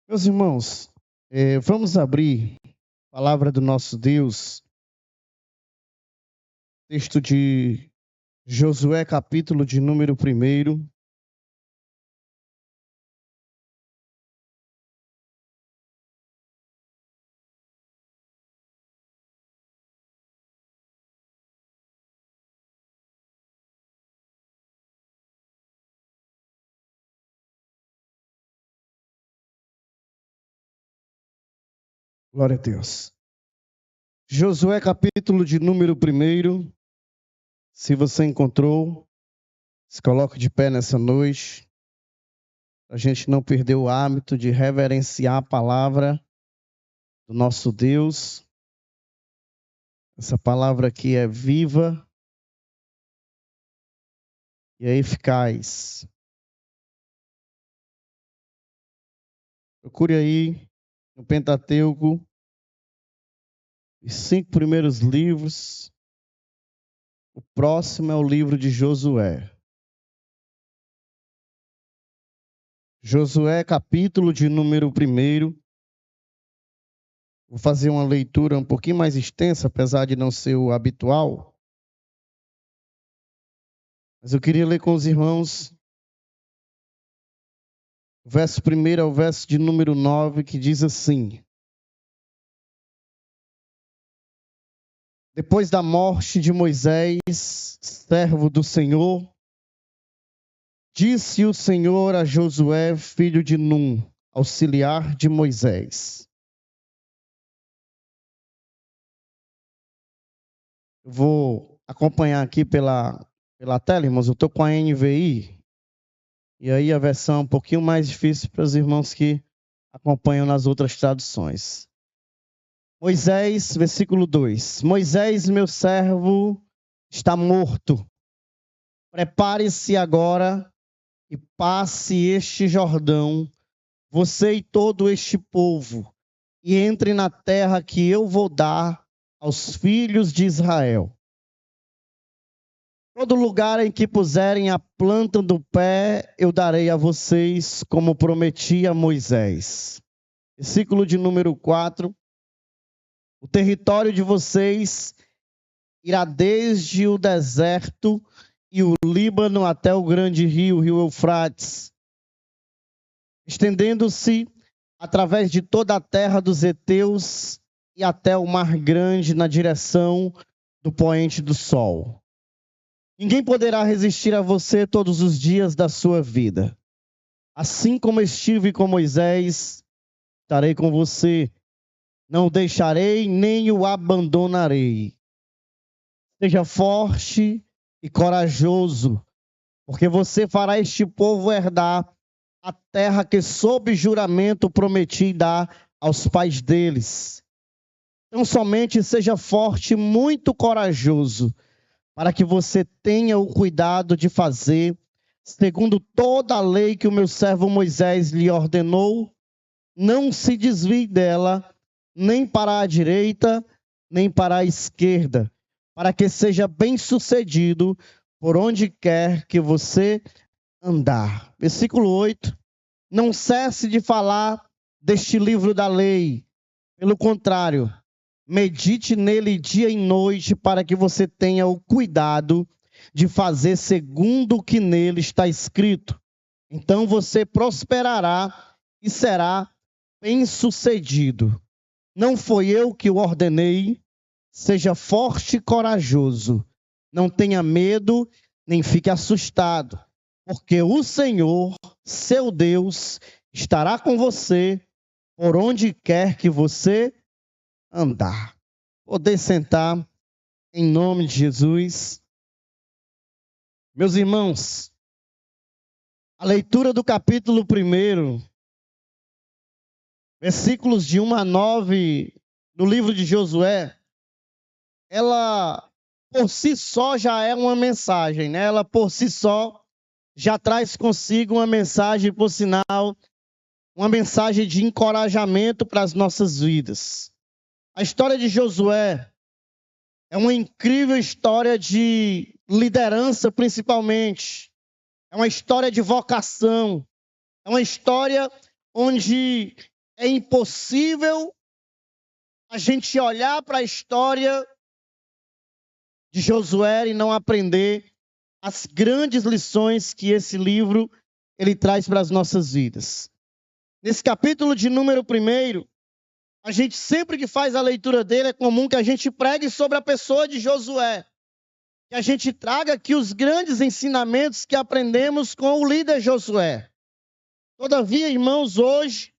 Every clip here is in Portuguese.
Meus irmãos, vamos abrir a palavra do nosso Deus, texto de Josué, capítulo de número 1. Glória a Deus. Josué, capítulo de número 1. Se você encontrou, se coloque de pé nessa noite, para a gente não perder o hábito de reverenciar a palavra do nosso Deus. Essa palavra aqui é viva e é eficaz. Procure aí no Pentateuco os 5 primeiros livros. O próximo é o livro de Josué. Josué, capítulo de número 1. Vou fazer uma leitura um pouquinho mais extensa, apesar de não ser o habitual. Mas eu queria ler com os irmãos o verso 1 ao verso de número 9, que diz assim: Depois da morte de Moisés, servo do Senhor, disse o Senhor a Josué, filho de Num, auxiliar de Moisés. Eu vou acompanhar aqui pela tela, irmãos. Eu estou com a NVI. E aí a versão é um pouquinho mais difícil para os irmãos que acompanham nas outras traduções. Moisés, versículo 2. Moisés, meu servo, está morto. Prepare-se agora e passe este Jordão, você e todo este povo, e entre na terra que eu vou dar aos filhos de Israel. Todo lugar em que puserem a planta do pé, eu darei a vocês, como prometi a Moisés. Versículo de número 4. O território de vocês irá desde o deserto e o Líbano até o grande rio Eufrates, estendendo-se através de toda a terra dos heteus e até o mar grande na direção do poente do sol. Ninguém poderá resistir a você todos os dias da sua vida. Assim como estive com Moisés, estarei com você. Não o deixarei, nem o abandonarei. Seja forte e corajoso, porque você fará este povo herdar a terra que sob juramento prometi dar aos pais deles. Então somente seja forte e muito corajoso, para que você tenha o cuidado de fazer, segundo toda a lei que o meu servo Moisés lhe ordenou, não se desvie dela, nem para a direita, nem para a esquerda, para que seja bem-sucedido por onde quer que você andar. Versículo 8. Não cesse de falar deste livro da lei. Pelo contrário, medite nele dia e noite, para que você tenha o cuidado de fazer segundo o que nele está escrito. Então você prosperará e será bem-sucedido. Não foi eu que o ordenei. Seja forte e corajoso. Não tenha medo, nem fique assustado, porque o Senhor, seu Deus, estará com você por onde quer que você andar. Poder sentar em nome de Jesus. Meus irmãos, a leitura do capítulo 1, versículos de 1 a 9, no livro de Josué, ela por si só já é uma mensagem, né? Ela por si só já traz consigo uma mensagem, por sinal, uma mensagem de encorajamento para as nossas vidas. A história de Josué é uma incrível história de liderança, principalmente. É uma história de vocação. É uma história onde é impossível a gente olhar para a história de Josué e não aprender as grandes lições que esse livro ele traz para as nossas vidas. Nesse capítulo de número 1, a gente sempre que faz a leitura dele, é comum que a gente pregue sobre a pessoa de Josué. Que a gente traga aqui os grandes ensinamentos que aprendemos com o líder Josué. Todavia, irmãos, hoje,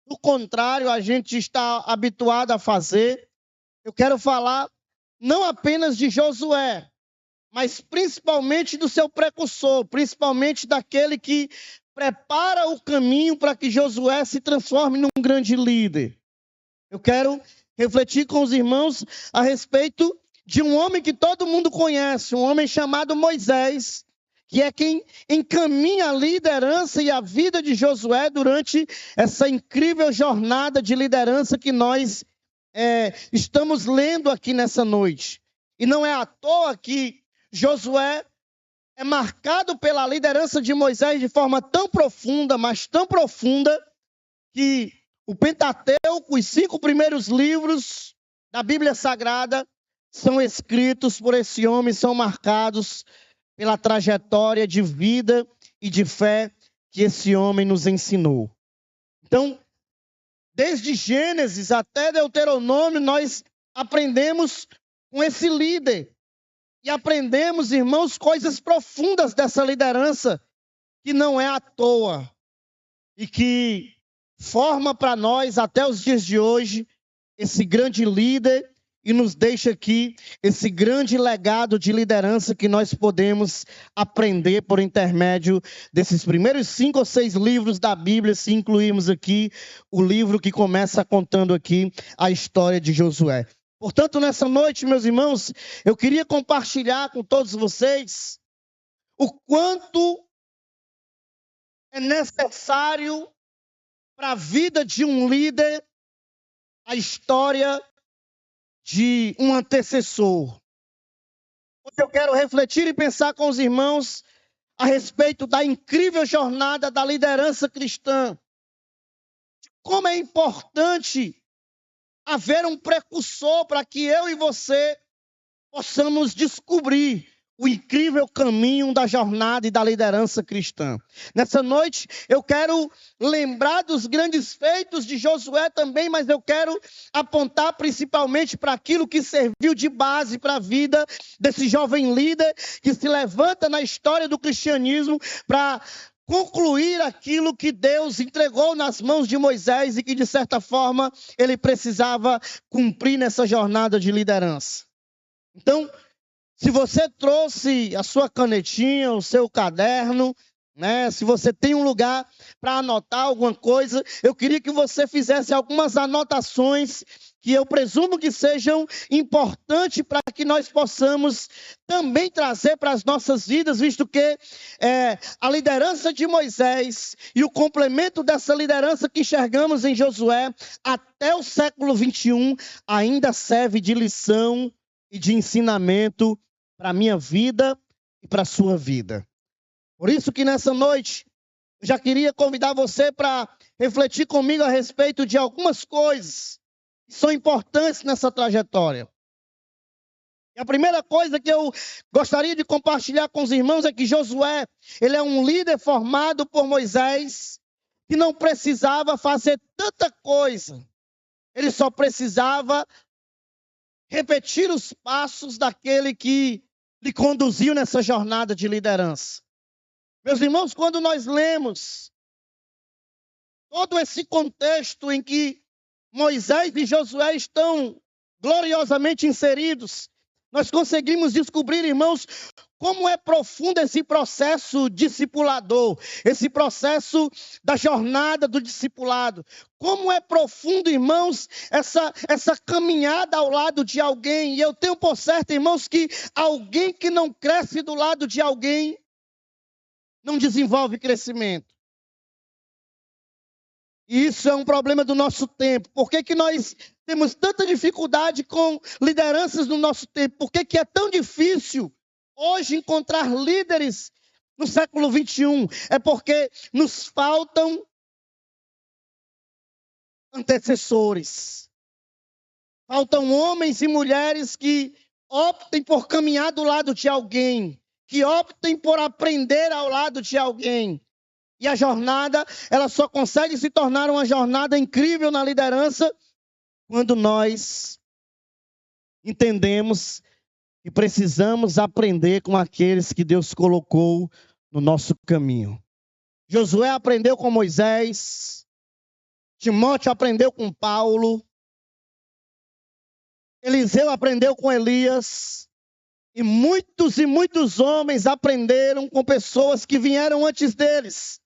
do contrário, a gente está habituado a fazer. Eu quero falar não apenas de Josué, mas principalmente do seu precursor, principalmente daquele que prepara o caminho para que Josué se transforme num grande líder. Eu quero refletir com os irmãos a respeito de um homem que todo mundo conhece, um homem chamado Moisés, que é quem encaminha a liderança e a vida de Josué durante essa incrível jornada de liderança que nós estamos lendo aqui nessa noite. E não é à toa que Josué é marcado pela liderança de Moisés de forma tão profunda, mas tão profunda, que o Pentateuco, os 5 primeiros livros da Bíblia Sagrada, são escritos por esse homem, são marcados pela trajetória de vida e de fé que esse homem nos ensinou. Então, desde Gênesis até Deuteronômio, nós aprendemos com esse líder. E aprendemos, irmãos, coisas profundas dessa liderança, que não é à toa. E que forma para nós, até os dias de hoje, esse grande líder e nos deixa aqui esse grande legado de liderança que nós podemos aprender por intermédio desses primeiros 5 ou 6 livros da Bíblia, se incluirmos aqui o livro que começa contando aqui a história de Josué. Portanto, nessa noite, meus irmãos, eu queria compartilhar com todos vocês o quanto é necessário para a vida de um líder a história de um antecessor. Hoje eu quero refletir e pensar com os irmãos a respeito da incrível jornada da liderança cristã. Como é importante haver um precursor para que eu e você possamos descobrir o incrível caminho da jornada e da liderança cristã. Nessa noite, eu quero lembrar dos grandes feitos de Josué também, mas eu quero apontar principalmente para aquilo que serviu de base para a vida desse jovem líder que se levanta na história do cristianismo para concluir aquilo que Deus entregou nas mãos de Moisés e que, de certa forma, ele precisava cumprir nessa jornada de liderança. Então, se você trouxe a sua canetinha, o seu caderno, né? Se você tem um lugar para anotar alguma coisa, eu queria que você fizesse algumas anotações que eu presumo que sejam importantes para que nós possamos também trazer para as nossas vidas, visto que a liderança de Moisés e o complemento dessa liderança que enxergamos em Josué até o século 21 ainda serve de lição e de ensinamento para a minha vida e para a sua vida. Por isso que nessa noite, eu já queria convidar você para refletir comigo a respeito de algumas coisas que são importantes nessa trajetória. E a primeira coisa que eu gostaria de compartilhar com os irmãos é que Josué, ele é um líder formado por Moisés, que não precisava fazer tanta coisa. Ele só precisava repetir os passos daquele que lhe conduziu nessa jornada de liderança. Meus irmãos, quando nós lemos todo esse contexto em que Moisés e Josué estão gloriosamente inseridos, nós conseguimos descobrir, irmãos, como é profundo esse processo discipulador, esse processo da jornada do discipulado. Como é profundo, irmãos, essa caminhada ao lado de alguém. E eu tenho por certo, irmãos, que alguém que não cresce do lado de alguém não desenvolve crescimento. E isso é um problema do nosso tempo. Por que nós temos tanta dificuldade com lideranças no nosso tempo? Por que é tão difícil hoje encontrar líderes no século 21? É porque nos faltam antecessores. Faltam homens e mulheres que optem por caminhar do lado de alguém, que optem por aprender ao lado de alguém. E a jornada, ela só consegue se tornar uma jornada incrível na liderança quando nós entendemos que precisamos aprender com aqueles que Deus colocou no nosso caminho. Josué aprendeu com Moisés, Timóteo aprendeu com Paulo, Eliseu aprendeu com Elias, e muitos homens aprenderam com pessoas que vieram antes deles.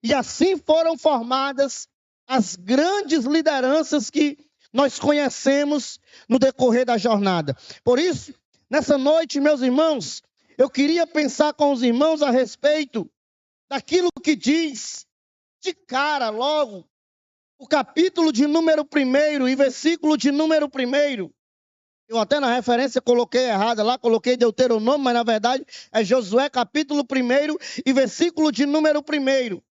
E assim foram formadas as grandes lideranças que nós conhecemos no decorrer da jornada. Por isso, nessa noite, meus irmãos, eu queria pensar com os irmãos a respeito daquilo que diz de cara logo o capítulo de número 1 e versículo de número 1. Eu até na referência coloquei errada lá, coloquei Deuteronômio, mas na verdade é Josué capítulo 1 e versículo de número 1.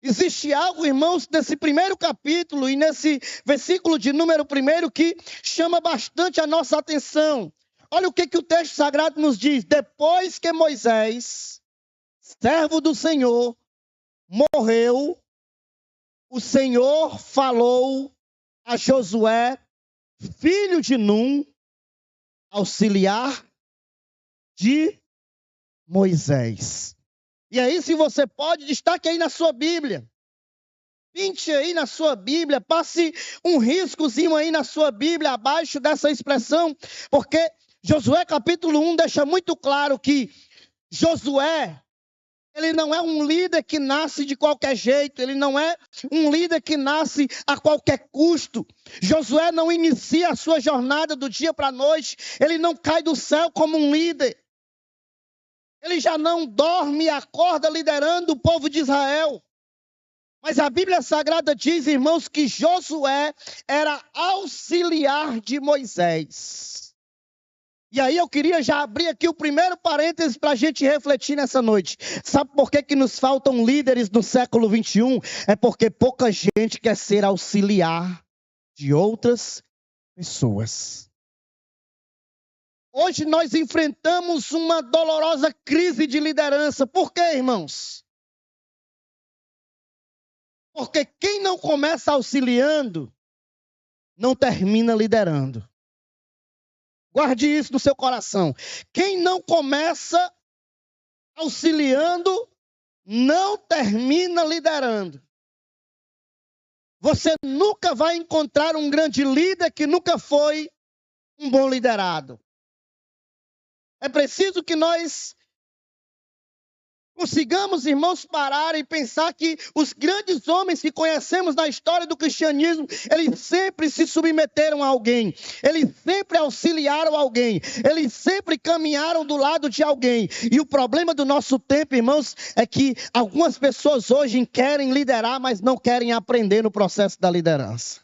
Existe algo, irmãos, nesse primeiro capítulo e nesse versículo de número 1 que chama bastante a nossa atenção. Olha o que o texto sagrado nos diz. Depois que Moisés, servo do Senhor, morreu, o Senhor falou a Josué, filho de Num, auxiliar de Moisés. E aí, se você pode, destaque aí na sua Bíblia. Pinte aí na sua Bíblia, passe um riscozinho aí na sua Bíblia, abaixo dessa expressão, porque Josué capítulo 1 deixa muito claro que Josué, ele não é um líder que nasce de qualquer jeito, ele não é um líder que nasce a qualquer custo. Josué não inicia a sua jornada do dia para a noite, ele não cai do céu como um líder. Ele já não dorme e acorda liderando o povo de Israel. Mas a Bíblia Sagrada diz, irmãos, que Josué era auxiliar de Moisés. E aí eu queria já abrir aqui o primeiro parênteses para a gente refletir nessa noite. Sabe por que nos faltam líderes no século 21? É porque pouca gente quer ser auxiliar de outras pessoas. Hoje nós enfrentamos uma dolorosa crise de liderança. Por quê, irmãos? Porque quem não começa auxiliando, não termina liderando. Guarde isso no seu coração. Quem não começa auxiliando, não termina liderando. Você nunca vai encontrar um grande líder que nunca foi um bom liderado. É preciso que nós consigamos, irmãos, parar e pensar que os grandes homens que conhecemos na história do cristianismo, eles sempre se submeteram a alguém, eles sempre auxiliaram alguém, eles sempre caminharam do lado de alguém. E o problema do nosso tempo, irmãos, é que algumas pessoas hoje querem liderar, mas não querem aprender no processo da liderança.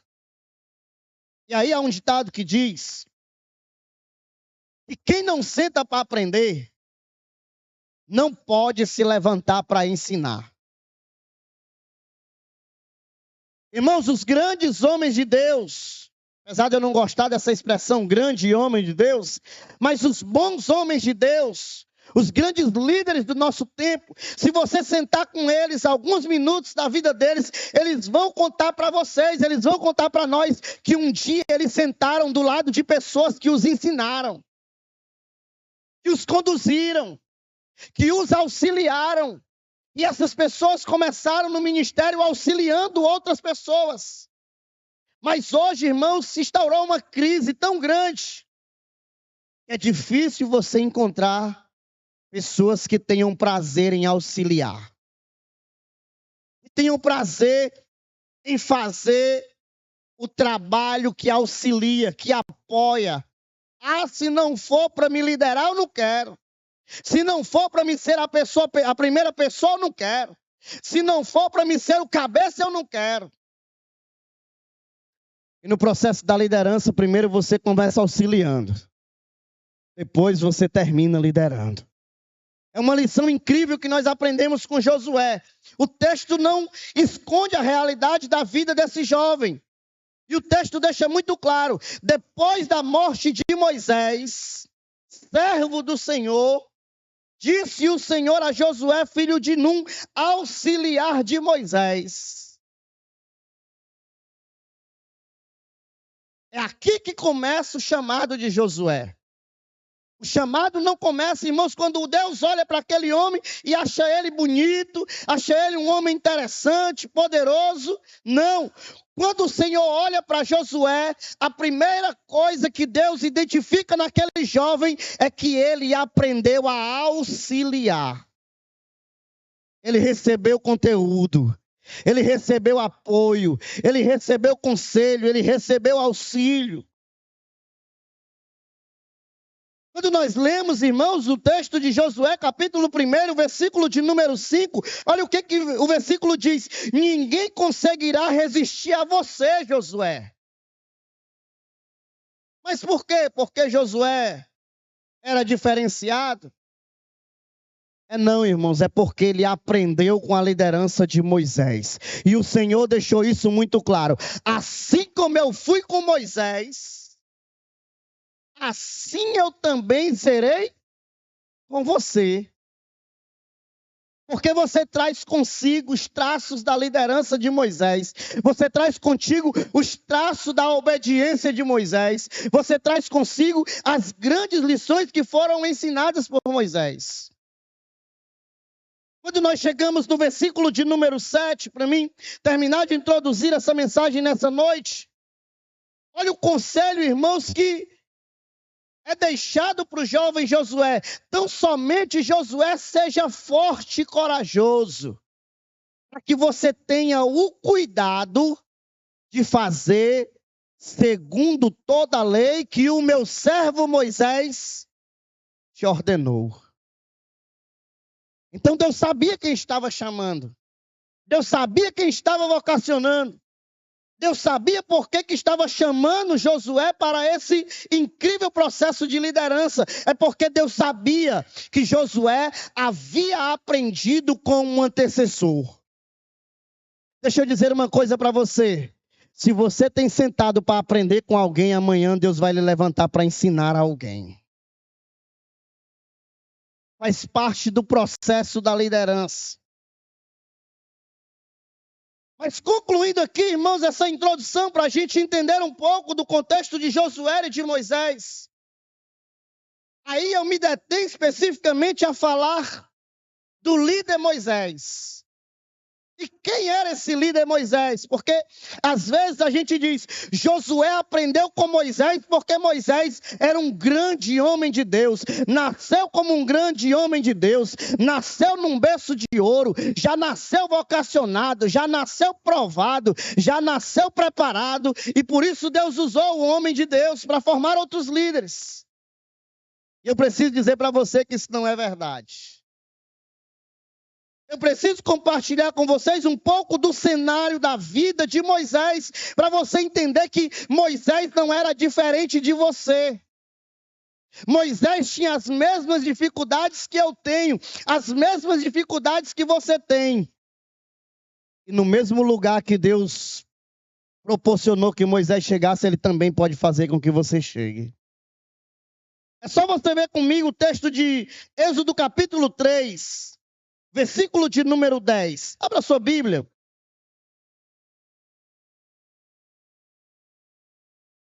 E aí há um ditado que diz que quem não senta para aprender, não pode se levantar para ensinar. Irmãos, os grandes homens de Deus, apesar de eu não gostar dessa expressão grande homem de Deus, mas os bons homens de Deus, os grandes líderes do nosso tempo, se você sentar com eles alguns minutos da vida deles, eles vão contar para vocês, eles vão contar para nós que um dia eles sentaram do lado de pessoas que os ensinaram, que os conduziram, que os auxiliaram. E essas pessoas começaram no ministério auxiliando outras pessoas. Mas hoje, irmãos, se instaurou uma crise tão grande que é difícil você encontrar pessoas que tenham prazer em auxiliar. Que tenham prazer em fazer o trabalho que auxilia, que apoia. Ah, se não for para me liderar, eu não quero. Se não for para me ser a primeira pessoa, eu não quero. Se não for para me ser o cabeça, eu não quero. E no processo da liderança, primeiro você começa auxiliando. Depois você termina liderando. É uma lição incrível que nós aprendemos com Josué. O texto não esconde a realidade da vida desse jovem. E o texto deixa muito claro: depois da morte de Moisés, servo do Senhor, disse o Senhor a Josué, filho de Num, auxiliar de Moisés. É aqui que começa o chamado de Josué. O chamado não começa, irmãos, quando Deus olha para aquele homem e acha ele bonito, acha ele um homem interessante, poderoso. Não. Quando o Senhor olha para Josué, a primeira coisa que Deus identifica naquele jovem é que ele aprendeu a auxiliar. Ele recebeu conteúdo, ele recebeu apoio, ele recebeu conselho, ele recebeu auxílio. Quando nós lemos, irmãos, o texto de Josué, capítulo 1, versículo de número 5, olha o que o versículo diz: ninguém conseguirá resistir a você, Josué. Mas por quê? Porque Josué era diferenciado? Não, irmãos, é porque ele aprendeu com a liderança de Moisés. E o Senhor deixou isso muito claro. Assim como eu fui com Moisés, assim eu também serei com você. Porque você traz consigo os traços da liderança de Moisés. Você traz contigo os traços da obediência de Moisés. Você traz consigo as grandes lições que foram ensinadas por Moisés. Quando nós chegamos no versículo de número 7, para mim terminar de introduzir essa mensagem nessa noite, olha o conselho, irmãos, que é deixado para o jovem Josué: tão somente Josué seja forte e corajoso, para que você tenha o cuidado de fazer segundo toda a lei que o meu servo Moisés te ordenou. Então Deus sabia quem estava chamando, Deus sabia quem estava vocacionando, Deus sabia por que estava chamando Josué para esse incrível processo de liderança. É porque Deus sabia que Josué havia aprendido com um antecessor. Deixa eu dizer uma coisa para você. Se você tem sentado para aprender com alguém, amanhã Deus vai lhe levantar para ensinar a alguém. Faz parte do processo da liderança. Mas concluindo aqui, irmãos, essa introdução para a gente entender um pouco do contexto de Josué e de Moisés. Aí eu me detenho especificamente a falar do líder Moisés. E quem era esse líder Moisés? Porque às vezes a gente diz, Josué aprendeu com Moisés porque Moisés era um grande homem de Deus, nasceu como um grande homem de Deus, nasceu num berço de ouro, já nasceu vocacionado, já nasceu provado, já nasceu preparado, e por isso Deus usou o homem de Deus para formar outros líderes. E eu preciso dizer para você que isso não é verdade. Eu preciso compartilhar com vocês um pouco do cenário da vida de Moisés, para você entender que Moisés não era diferente de você. Moisés tinha as mesmas dificuldades que eu tenho, as mesmas dificuldades que você tem. E no mesmo lugar que Deus proporcionou que Moisés chegasse, ele também pode fazer com que você chegue. É só você ver comigo o texto de Êxodo capítulo 3. Versículo de número 10. Abra sua Bíblia.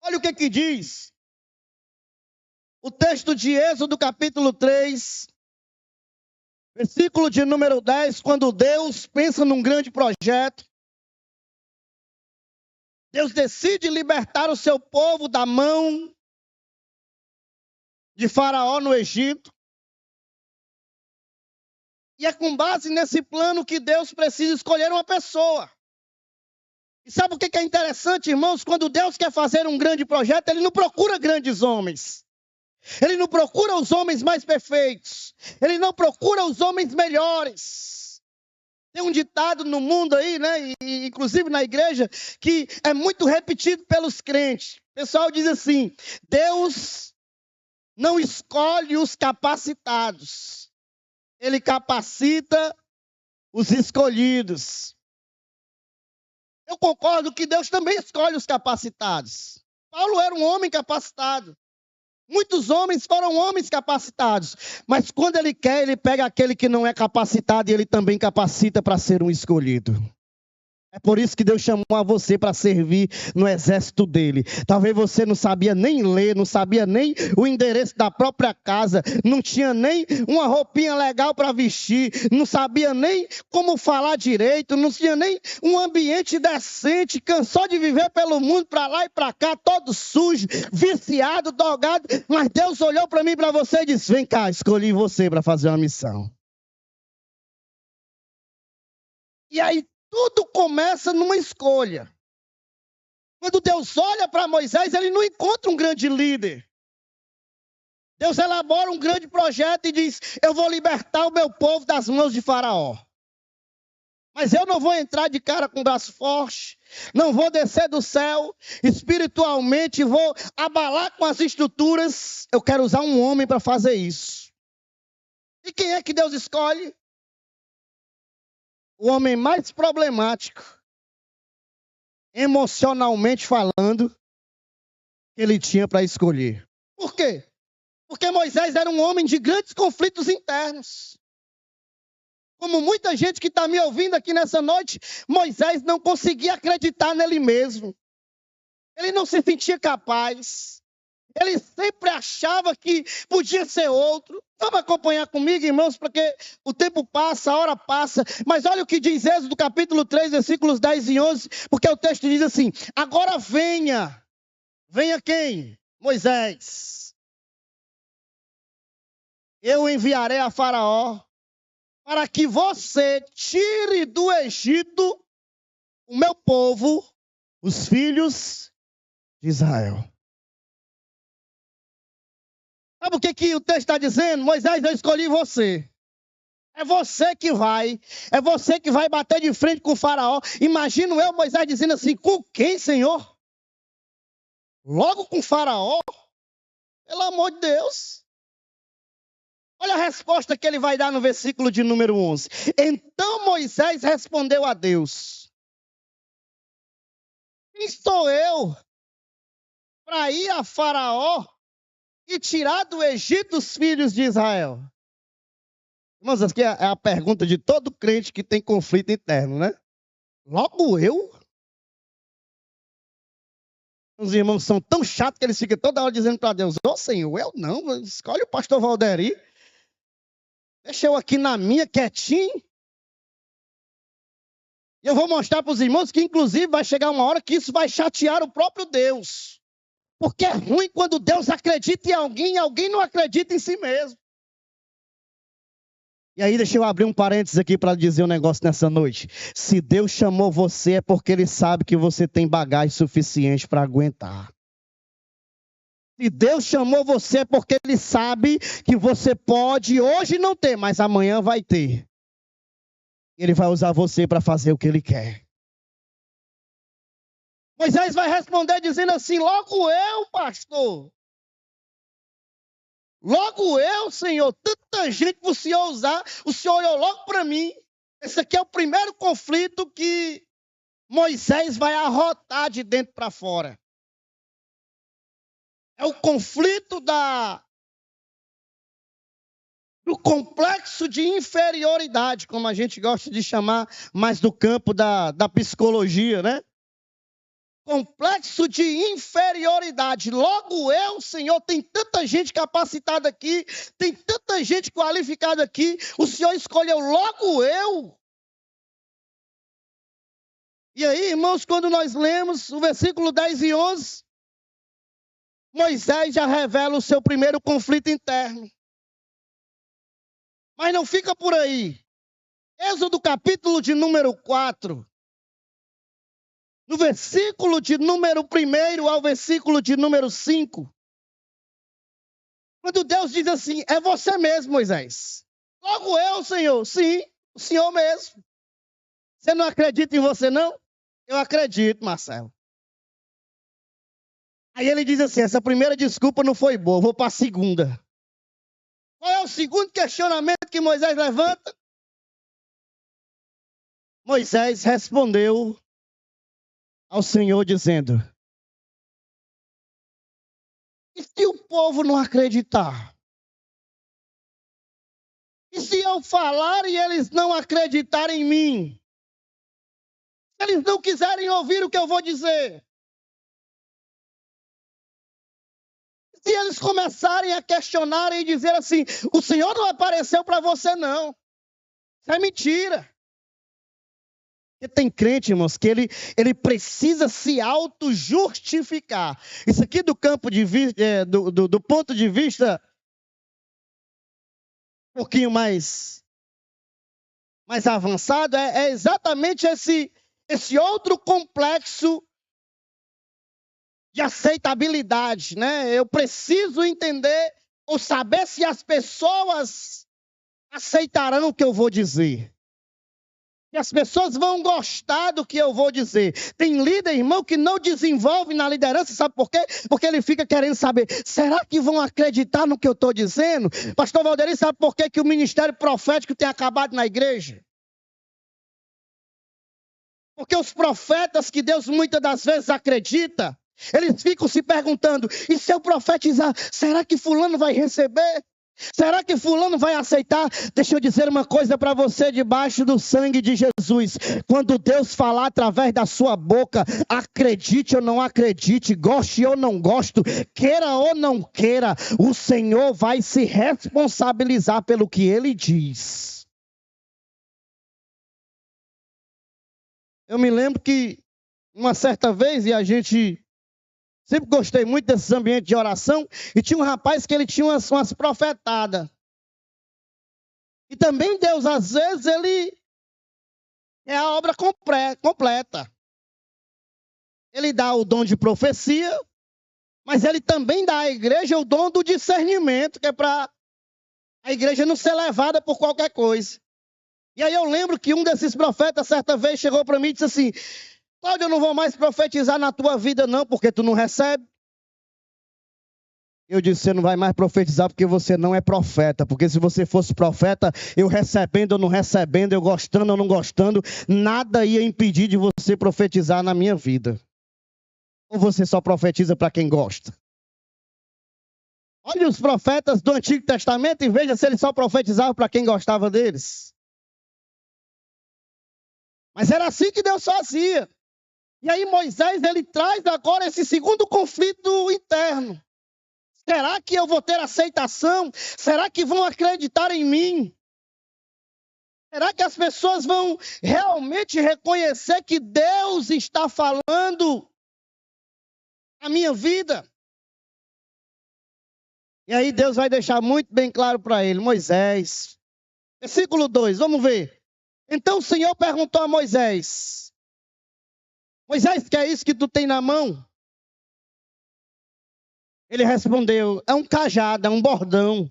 Olha o que diz. O texto de Êxodo capítulo 3. Versículo de número 10. Quando Deus pensa num grande projeto. Deus decide libertar o seu povo da mão de Faraó no Egito. E é com base nesse plano que Deus precisa escolher uma pessoa. E sabe o que é interessante, irmãos? Quando Deus quer fazer um grande projeto, Ele não procura grandes homens. Ele não procura os homens mais perfeitos. Ele não procura os homens melhores. Tem um ditado no mundo aí, né? E inclusive na igreja, que é muito repetido pelos crentes. O pessoal diz assim: Deus não escolhe os capacitados. ele capacita os escolhidos. Eu concordo que Deus também escolhe os capacitados. Paulo era um homem capacitado. Muitos homens foram homens capacitados. Mas quando ele quer, ele pega aquele que não é capacitado e ele também capacita para ser um escolhido. É por isso que Deus chamou a você para servir no exército dele. Talvez você não sabia nem ler, não sabia nem o endereço da própria casa, não tinha nem uma roupinha legal para vestir, não sabia nem como falar direito, não tinha nem um ambiente decente, cansou de viver pelo mundo para lá e para cá, todo sujo, viciado, drogado. Mas Deus olhou para mim e para você e disse: vem cá, escolhi você para fazer uma missão. E aí, tudo começa numa escolha. Quando Deus olha para Moisés, ele não encontra um grande líder. Deus elabora um grande projeto e diz: eu vou libertar o meu povo das mãos de Faraó. Mas eu não vou entrar de cara com o braço forte, não vou descer do céu espiritualmente, vou abalar com as estruturas. Eu quero usar um homem para fazer isso. E quem é que Deus escolhe? O homem mais problemático, emocionalmente falando, que ele tinha para escolher. Por quê? Porque Moisés era um homem de grandes conflitos internos. Como muita gente que está me ouvindo aqui nessa noite, Moisés não conseguia acreditar nele mesmo. Ele não se sentia capaz. Ele sempre achava que podia ser outro. Vamos acompanhar comigo, irmãos, porque o tempo passa, a hora passa. Mas olha o que diz Êxodo capítulo 3, versículos 10 e 11. Porque o texto diz assim: agora venha. Venha quem? Moisés. Eu enviarei a Faraó para que você tire do Egito o meu povo, os filhos de Israel. Sabe o que o texto está dizendo? Moisés, eu escolhi você. É você que vai. É você que vai bater de frente com o Faraó. Imagino eu, Moisés, dizendo assim: com quem, Senhor? Logo com o Faraó? Pelo amor de Deus. Olha a resposta que ele vai dar no versículo de número 11. Então Moisés respondeu a Deus: quem sou eu para ir a Faraó e tirar do Egito os filhos de Israel? Irmãos, aqui é a pergunta de todo crente que tem conflito interno, né? Logo eu? Os irmãos são tão chatos que eles ficam toda hora dizendo para Deus: ó Senhor, eu não, escolhe o pastor Valderi. Deixa eu aqui na minha, quietinho. E eu vou mostrar para os irmãos que, inclusive, vai chegar uma hora que isso vai chatear o próprio Deus. Porque é ruim quando Deus acredita em alguém e alguém não acredita em si mesmo. E aí, deixa eu abrir um parênteses aqui para dizer um negócio nessa noite. Se Deus chamou você, é porque Ele sabe que você tem bagagem suficiente para aguentar. Se Deus chamou você, é porque Ele sabe que você pode hoje não ter, mas amanhã vai ter. Ele vai usar você para fazer o que Ele quer. Moisés vai responder dizendo assim: logo eu, pastor. Logo eu, Senhor. Tanta gente que o Senhor usar, o Senhor olhou logo para mim. Esse aqui é o primeiro conflito que Moisés vai arrotar de dentro para fora. É o conflito do complexo de inferioridade, como a gente gosta de chamar, mais do campo da psicologia, né? Complexo de inferioridade. Logo eu, Senhor, tem tanta gente capacitada aqui, tem tanta gente qualificada aqui, o Senhor escolheu logo eu. E aí, irmãos, quando nós lemos o versículo 10 e 11, Moisés já revela o seu primeiro conflito interno. Mas não fica por aí. Êxodo capítulo de número 4. No versículo de número 1 ao versículo de número 5. Quando Deus diz assim: é você mesmo, Moisés. Logo eu, Senhor. Sim, o Senhor mesmo. Você não acredita em você, não? Eu acredito, Marcelo. Aí ele diz assim: essa primeira desculpa não foi boa, vou para a segunda. Qual é o segundo questionamento que Moisés levanta? Moisés respondeu ao Senhor dizendo: e se o povo não acreditar? E se eu falar e eles não acreditarem em mim? Se eles não quiserem ouvir o que eu vou dizer? Se eles começarem a questionar e dizer assim: o Senhor não apareceu para você não. Isso é mentira. Porque tem crente, irmãos, que ele precisa se auto-justificar. Isso aqui do campo de vista, do ponto de vista um pouquinho mais avançado, é exatamente esse outro complexo de aceitabilidade, né? Eu preciso entender ou saber se as pessoas aceitarão o que eu vou dizer. E as pessoas vão gostar do que eu vou dizer. Tem líder, irmão, que não desenvolve na liderança, sabe por quê? Porque ele fica querendo saber, será que vão acreditar no que eu estou dizendo? Pastor Valderi, sabe por quê que o ministério profético tem acabado na igreja? Porque os profetas que Deus muitas das vezes acredita, eles ficam se perguntando, e se eu profetizar, será que fulano vai receber? Será que fulano vai aceitar? Deixa eu dizer uma coisa para você, debaixo do sangue de Jesus. Quando Deus falar através da sua boca, acredite ou não acredite, goste ou não goste, queira ou não queira, o Senhor vai se responsabilizar pelo que Ele diz. Eu me lembro que uma certa vez, e a gente sempre gostei muito desses ambientes de oração, e tinha um rapaz que ele tinha umas profetadas. E também Deus, às vezes, ele é a obra completa. Ele dá o dom de profecia, mas ele também dá à igreja o dom do discernimento, que é para a igreja não ser levada por qualquer coisa. E aí eu lembro que um desses profetas, certa vez, chegou para mim e disse assim: Cláudio, eu não vou mais profetizar na tua vida não, porque tu não recebe. Eu disse, você não vai mais profetizar porque você não é profeta. Porque se você fosse profeta, eu recebendo ou não recebendo, eu gostando ou não gostando, nada ia impedir de você profetizar na minha vida. Ou você só profetiza para quem gosta? Olha os profetas do Antigo Testamento e veja se eles só profetizavam para quem gostava deles. Mas era assim que Deus fazia. E aí Moisés, ele traz agora esse segundo conflito interno. Será que eu vou ter aceitação? Será que vão acreditar em mim? Será que as pessoas vão realmente reconhecer que Deus está falando a minha vida? E aí Deus vai deixar muito bem claro para ele, Moisés. Versículo 2, vamos ver. Então o Senhor perguntou a Moisés: Moisés, que é isso que tu tem na mão? Ele respondeu, é um cajado, é um bordão.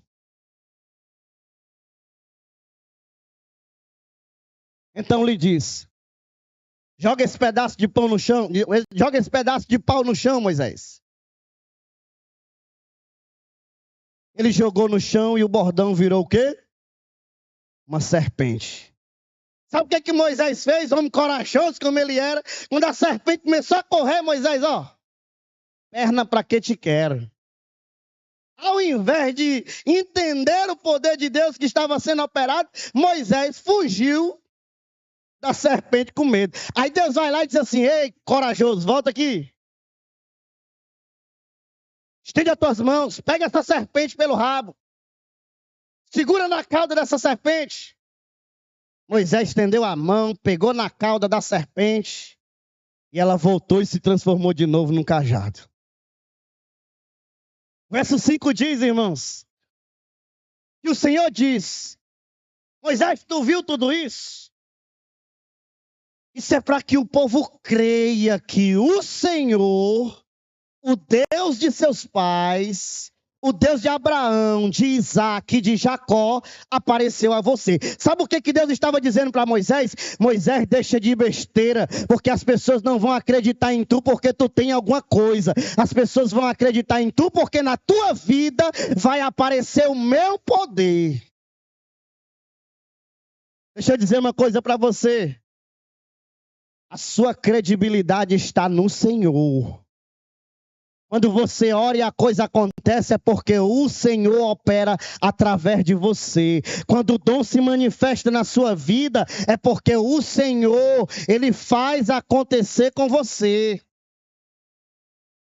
Então lhe disse, joga esse pedaço de pão no chão, joga esse pedaço de pau no chão, Moisés. Ele jogou no chão e o bordão virou o quê? Uma serpente. Sabe o que Moisés fez? Homem corajoso como ele era. Quando a serpente começou a correr, Moisés, ó, perna para que te quero. Ao invés de entender o poder de Deus que estava sendo operado, Moisés fugiu da serpente com medo. Aí Deus vai lá e diz assim, ei, corajoso, volta aqui. Estende as tuas mãos, pega essa serpente pelo rabo. Segura na cauda dessa serpente. Moisés estendeu a mão, pegou na cauda da serpente e ela voltou e se transformou de novo num cajado. Verso 5 diz, irmãos, que o Senhor diz, Moisés, tu viu tudo isso? Isso é para que o povo creia que o Senhor, o Deus de seus pais, o Deus de Abraão, de Isaac, de Jacó, apareceu a você. Sabe o que Deus estava dizendo para Moisés? Moisés, deixa de besteira, porque as pessoas não vão acreditar em tu porque tu tem alguma coisa. As pessoas vão acreditar em tu porque na tua vida vai aparecer o meu poder. Deixa eu dizer uma coisa para você. A sua credibilidade está no Senhor. Quando você ora e a coisa acontece, é porque o Senhor opera através de você. Quando o dom se manifesta na sua vida, é porque o Senhor, Ele faz acontecer com você.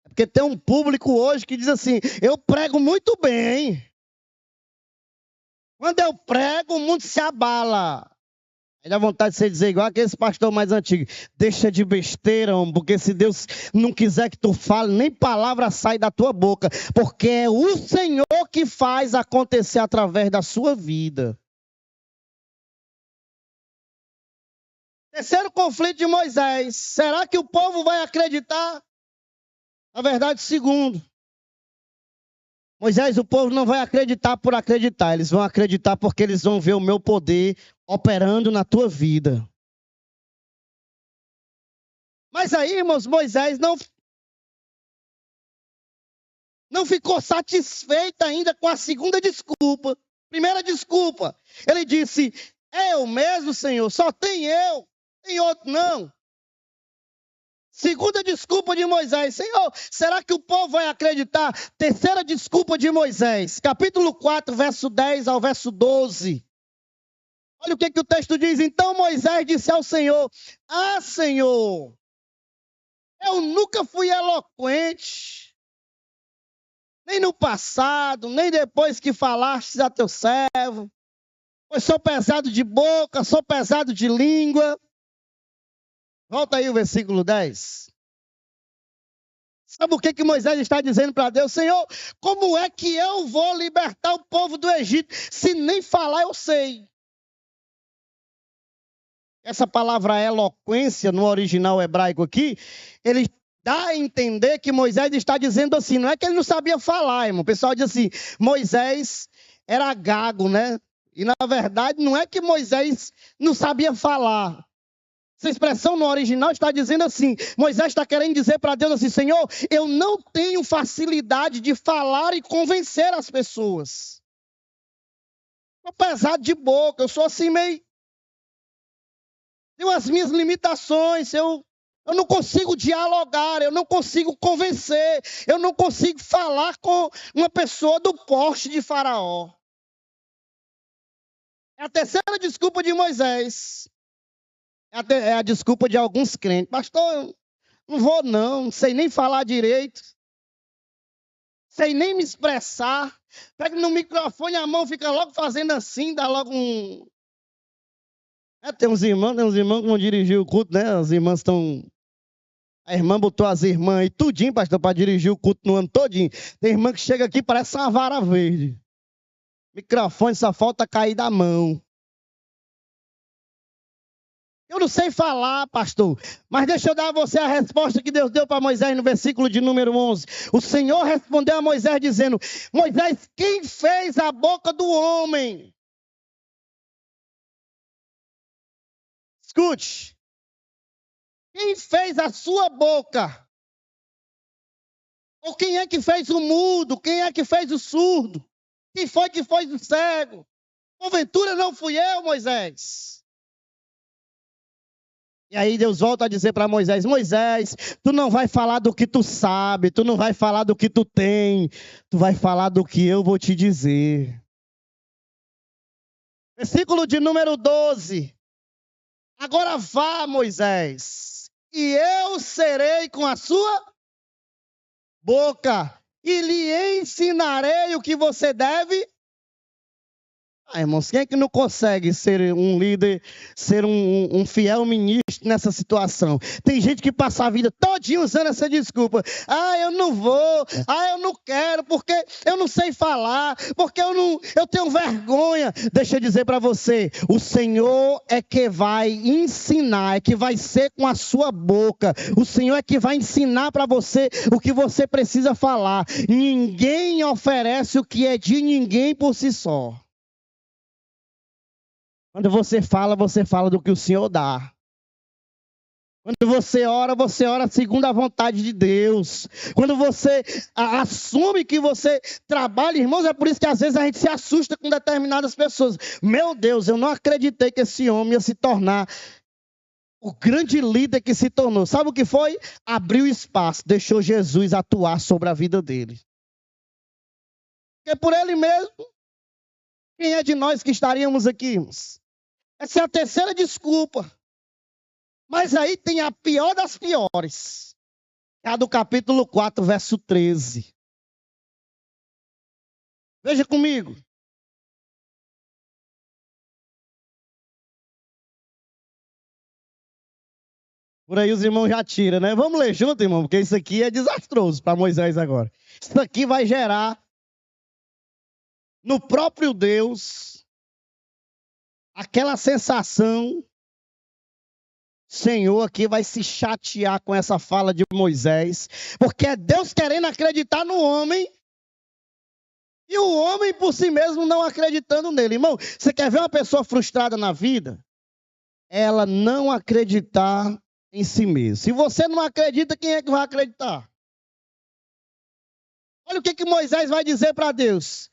É porque tem um público hoje que diz assim, eu prego muito bem. Quando eu prego, o mundo se abala. Aí dá vontade de você dizer igual aquele pastor mais antigo. Deixa de besteira, homem, porque se Deus não quiser que tu fale, nem palavra sai da tua boca. Porque é o Senhor que faz acontecer através da sua vida. Terceiro conflito de Moisés. Será que o povo vai acreditar? Na verdade, segundo. Moisés, o povo não vai acreditar por acreditar. Eles vão acreditar porque eles vão ver o meu poder operando na tua vida. Mas aí, irmãos, Moisés não ficou satisfeito ainda com a segunda desculpa. Primeira desculpa, ele disse, eu mesmo, Senhor, só tem eu, tem outro não. Segunda desculpa de Moisés, Senhor, será que o povo vai acreditar? Terceira desculpa de Moisés, capítulo 4, verso 10 ao verso 12. Olha o que o texto diz. Então Moisés disse ao Senhor, Senhor, eu nunca fui eloquente, nem no passado, nem depois que falastes a teu servo. Pois sou pesado de boca, sou pesado de língua. Volta aí o versículo 10. Sabe o que Moisés está dizendo para Deus? Senhor, como é que eu vou libertar o povo do Egito se nem falar eu sei? Essa palavra eloquência no original hebraico aqui, ele dá a entender que Moisés está dizendo assim, não é que ele não sabia falar, irmão. O pessoal diz assim, Moisés era gago, né? E na verdade não é que Moisés não sabia falar. Essa expressão no original está dizendo assim, Moisés está querendo dizer para Deus assim, Senhor, eu não tenho facilidade de falar e convencer as pessoas. Estou pesado de boca, eu sou assim meio... Tenho as minhas limitações, eu não consigo dialogar, eu não consigo convencer, eu não consigo falar com uma pessoa do porte de Faraó. É a terceira desculpa de Moisés. É a desculpa de alguns crentes. Pastor, eu não vou não sei nem falar direito, sei nem me expressar. Pega no microfone, a mão fica logo fazendo assim, dá logo um... Tem uns irmãos que vão dirigir o culto, né? As irmãs estão... A irmã botou as irmãs aí tudinho, pastor, para dirigir o culto no ano todinho. Tem irmã que chega aqui, parece uma vara verde. Microfone só falta cair da mão. Eu não sei falar, pastor, mas deixa eu dar a você a resposta que Deus deu para Moisés no versículo de número 11. O Senhor respondeu a Moisés dizendo, Moisés, quem fez a boca do homem? Escute. Quem fez a sua boca? Ou quem é que fez o mudo? Quem é que fez o surdo? Quem foi que fez o cego? Porventura não fui eu, Moisés. E aí Deus volta a dizer para Moisés, Moisés, tu não vai falar do que tu sabe, tu não vai falar do que tu tem, tu vai falar do que eu vou te dizer. Versículo de número 12. Agora vá, Moisés, e eu serei com a sua boca, e lhe ensinarei o que você deve. Irmãos, quem é que não consegue ser um líder, ser um fiel ministro nessa situação? Tem gente que passa a vida todinha usando essa desculpa. Eu não vou, eu não quero, porque eu não sei falar, porque eu tenho vergonha. Deixa eu dizer para você, o Senhor é que vai ensinar, é que vai ser com a sua boca. O Senhor é que vai ensinar para você o que você precisa falar. Ninguém oferece o que é de ninguém por si só. Quando você fala do que o Senhor dá. Quando você ora segundo a vontade de Deus. Quando você assume que você trabalha, irmãos, é por isso que às vezes a gente se assusta com determinadas pessoas. Meu Deus, eu não acreditei que esse homem ia se tornar o grande líder que se tornou. Sabe o que foi? Abriu espaço, deixou Jesus atuar sobre a vida dele. Porque por ele mesmo, quem é de nós que estaríamos aqui, irmãos? Essa é a terceira desculpa. Mas aí tem a pior das piores. É a do capítulo 4, verso 13. Veja comigo. Por aí os irmãos já tiram, né? Vamos ler junto, irmão, porque isso aqui é desastroso para Moisés agora. Isso aqui vai gerar no próprio Deus aquela sensação. Senhor aqui vai se chatear com essa fala de Moisés, porque é Deus querendo acreditar no homem e o homem por si mesmo não acreditando nele. Irmão, você quer ver uma pessoa frustrada na vida? Ela não acreditar em si mesma. Se você não acredita, quem é que vai acreditar? Olha o que Moisés vai dizer para Deus.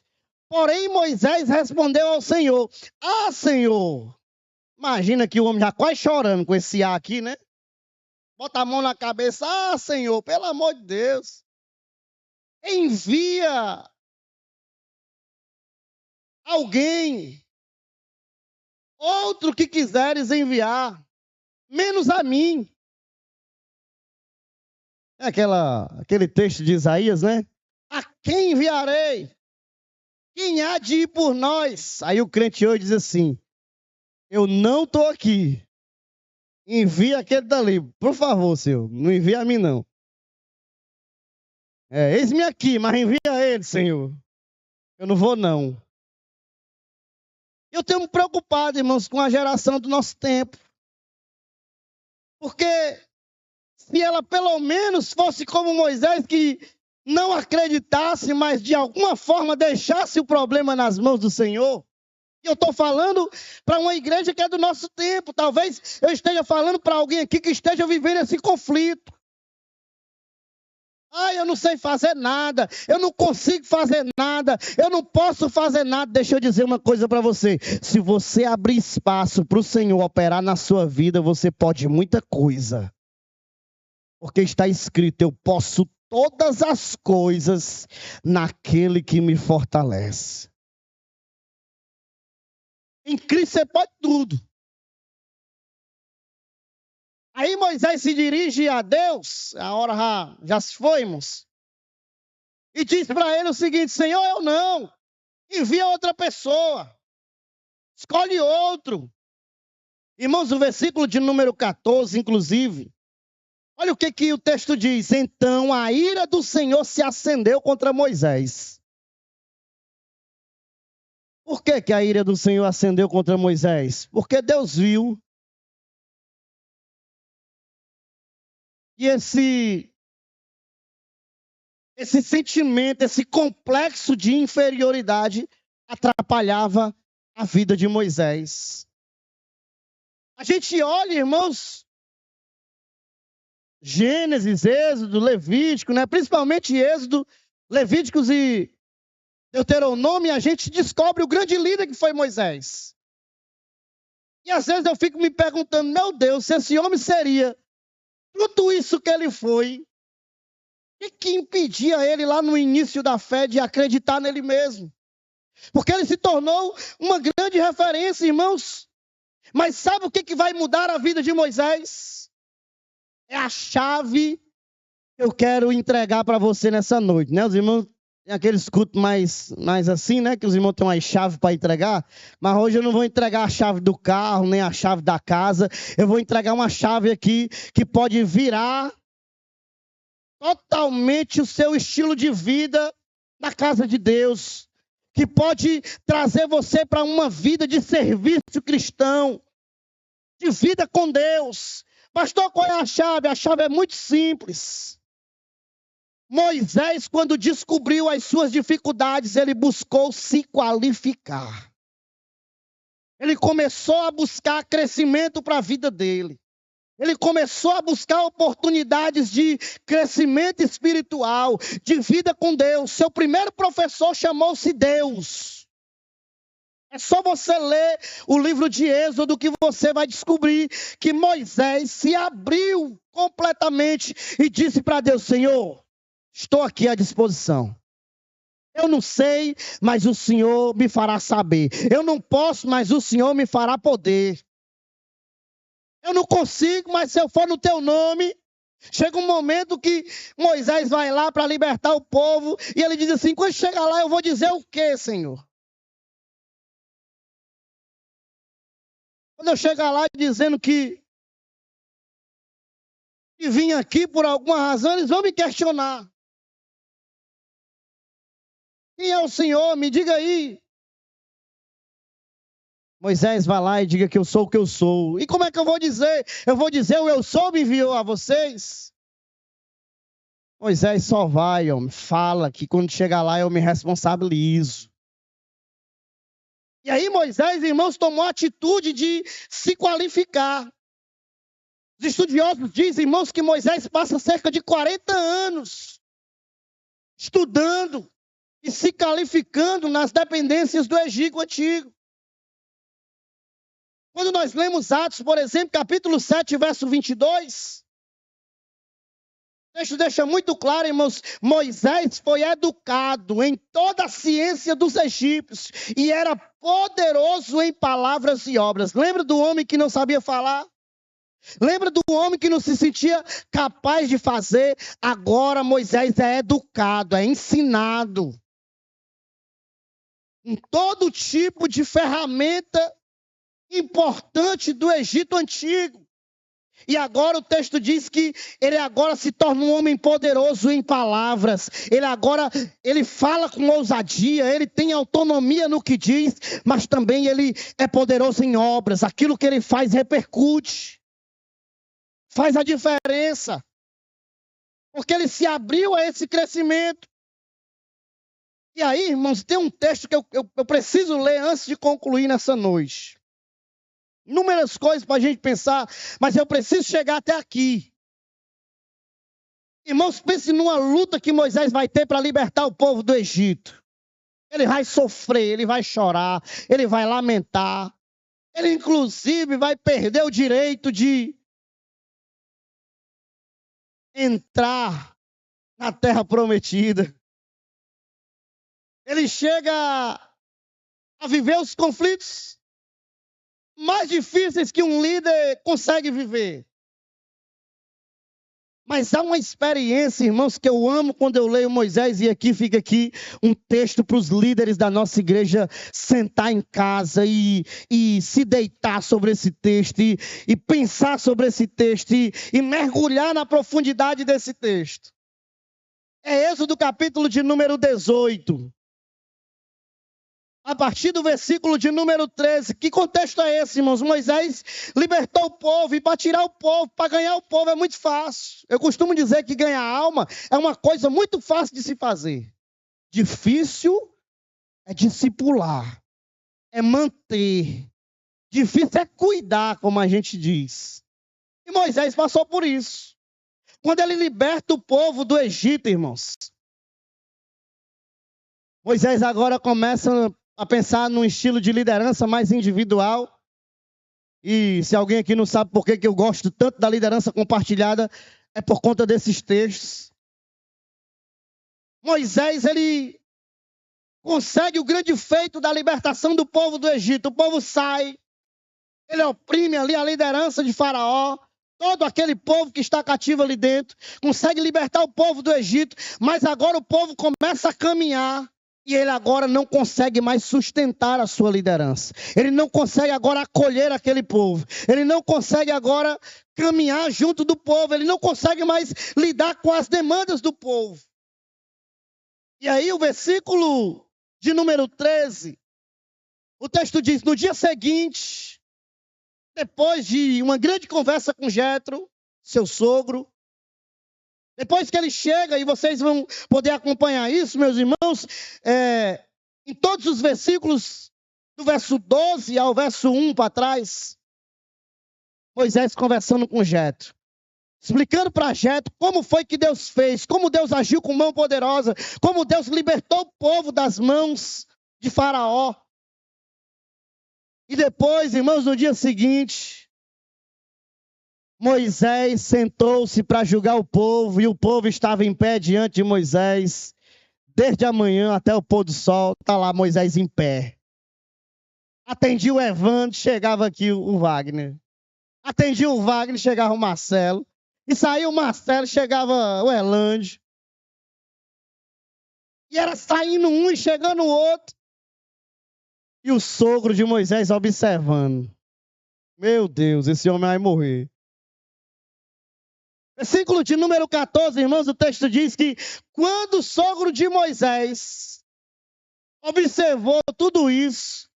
Porém, Moisés respondeu ao Senhor: Ah, Senhor. Imagina que o homem já quase chorando com esse ar aqui, né? Bota a mão na cabeça. Ah, Senhor, pelo amor de Deus. Envia alguém, outro que quiseres enviar, menos a mim. É aquele texto de Isaías, né? A quem enviarei? Quem há de ir por nós? Aí o crente hoje diz assim: eu não estou aqui. Envia aquele dali. Por favor, Senhor. Não envia a mim, não. Eis-me aqui, mas envia ele, Senhor. Eu não vou, não. Eu tenho me preocupado, irmãos, com a geração do nosso tempo. Porque se ela pelo menos fosse como Moisés, que não acreditasse, mas de alguma forma deixasse o problema nas mãos do Senhor. E eu estou falando para uma igreja que é do nosso tempo. Talvez eu esteja falando para alguém aqui que esteja vivendo esse conflito. Ah, eu não sei fazer nada, eu não consigo fazer nada, eu não posso fazer nada. Deixa eu dizer uma coisa para você. Se você abrir espaço para o Senhor operar na sua vida, você pode muita coisa. Porque está escrito: eu posso todas as coisas naquele que me fortalece. Em Cristo você pode tudo. Aí Moisés se dirige a Deus, a hora já se fomos, e diz para ele o seguinte: Senhor, eu não, envia outra pessoa, escolhe outro. Irmãos, o versículo de número 14, inclusive, olha o que o texto diz: então a ira do Senhor se acendeu contra Moisés. Por que a ira do Senhor acendeu contra Moisés? Porque Deus viu que esse sentimento, esse complexo de inferioridade atrapalhava a vida de Moisés. A gente olha, irmãos, Gênesis, Êxodo, Levítico, né? Principalmente Êxodo, Levíticos e Deuteronômio, a gente descobre o grande líder que foi Moisés. E às vezes eu fico me perguntando: meu Deus, se esse homem seria tudo isso que ele foi, o que impedia ele lá no início da fé de acreditar nele mesmo? Porque ele se tornou uma grande referência, irmãos. Mas sabe o que vai mudar a vida de Moisés? É a chave que eu quero entregar para você nessa noite, né? Os irmãos têm aqueles cultos mais assim, né? Que os irmãos têm uma chave para entregar. Mas hoje eu não vou entregar a chave do carro, nem a chave da casa. Eu vou entregar uma chave aqui que pode virar totalmente o seu estilo de vida na casa de Deus, que pode trazer você para uma vida de serviço cristão, de vida com Deus. Pastor, qual é a chave? A chave é muito simples. Moisés, quando descobriu as suas dificuldades, ele buscou se qualificar. Ele começou a buscar crescimento para a vida dele. Ele começou a buscar oportunidades de crescimento espiritual, de vida com Deus. Seu primeiro professor chamou-se Deus. É só você ler o livro de Êxodo que você vai descobrir que Moisés se abriu completamente e disse para Deus: Senhor, estou aqui à disposição. Eu não sei, mas o Senhor me fará saber. Eu não posso, mas o Senhor me fará poder. Eu não consigo, mas se eu for no teu nome. Chega um momento que Moisés vai lá para libertar o povo e ele diz assim: quando chegar lá eu vou dizer o quê, Senhor? Quando eu chegar lá dizendo que vim aqui por alguma razão, eles vão me questionar. Quem é o Senhor? Me diga aí. Moisés vai lá e diga que eu sou o que eu sou. E como é que eu vou dizer? Eu vou dizer o eu sou me enviou a vocês? Moisés só vai, homem, fala que quando chegar lá eu me responsabilizo. E aí Moisés, irmãos, tomou a atitude de se qualificar. Os estudiosos dizem, irmãos, que Moisés passa cerca de 40 anos estudando e se qualificando nas dependências do Egito Antigo. Quando nós lemos Atos, por exemplo, capítulo 7, verso 22, o texto deixa muito claro, irmãos, Moisés foi educado em toda a ciência dos egípcios e era poderoso em palavras e obras. Lembra do homem que não sabia falar? Lembra do homem que não se sentia capaz de fazer? Agora Moisés é educado, é ensinado em todo tipo de ferramenta importante do Egito Antigo. E agora o texto diz que ele agora se torna um homem poderoso em palavras. Ele fala com ousadia, ele tem autonomia no que diz, mas também ele é poderoso em obras. Aquilo que ele faz repercute, faz a diferença, porque ele se abriu a esse crescimento. E aí, irmãos, tem um texto que eu preciso ler antes de concluir nessa noite. Inúmeras coisas para a gente pensar, mas eu preciso chegar até aqui. Irmãos, pense numa luta que Moisés vai ter para libertar o povo do Egito. Ele vai sofrer, ele vai chorar, ele vai lamentar. Ele, inclusive, vai perder o direito de entrar na terra prometida. Ele chega a viver os conflitos mais difíceis que um líder consegue viver. Mas há uma experiência, irmãos, que eu amo quando eu leio Moisés, e aqui fica aqui um texto para os líderes da nossa igreja sentar em casa e se deitar sobre esse texto, e pensar sobre esse texto, e mergulhar na profundidade desse texto. É Êxodo capítulo de número 18. A partir do versículo de número 13, que contexto é esse, irmãos? Moisés libertou o povo, e para tirar o povo, para ganhar o povo é muito fácil. Eu costumo dizer que ganhar alma é uma coisa muito fácil de se fazer. Difícil é discipular, é manter. Difícil é cuidar, como a gente diz. E Moisés passou por isso. Quando ele liberta o povo do Egito, irmãos, Moisés agora começa a pensar num estilo de liderança mais individual. E se alguém aqui não sabe por que eu gosto tanto da liderança compartilhada, é por conta desses textos. Moisés, ele consegue o grande feito da libertação do povo do Egito. O povo sai, ele oprime ali a liderança de Faraó, todo aquele povo que está cativo ali dentro, consegue libertar o povo do Egito, mas agora o povo começa a caminhar. E ele agora não consegue mais sustentar a sua liderança. Ele não consegue agora acolher aquele povo. Ele não consegue agora caminhar junto do povo. Ele não consegue mais lidar com as demandas do povo. E aí o versículo de número 13, o texto diz: no dia seguinte, depois de uma grande conversa com Jetro, seu sogro, depois que ele chega, e vocês vão poder acompanhar isso, meus irmãos, em todos os versículos, do verso 12 ao verso 1 para trás, Moisés conversando com Jetro, explicando para Jetro como foi que Deus fez, como Deus agiu com mão poderosa, como Deus libertou o povo das mãos de Faraó. E depois, irmãos, no dia seguinte, Moisés sentou-se para julgar o povo, e o povo estava em pé diante de Moisés, desde a manhã até o pôr do sol, está lá Moisés em pé. Atendia o Evandro, chegava aqui o Wagner. Atendia o Wagner, chegava o Marcelo. E saiu o Marcelo, chegava o Elândio. E era saindo um e chegando o outro. E o sogro de Moisés observando. Meu Deus, esse homem vai morrer. Versículo de número 14, irmãos, o texto diz que quando o sogro de Moisés observou tudo isso,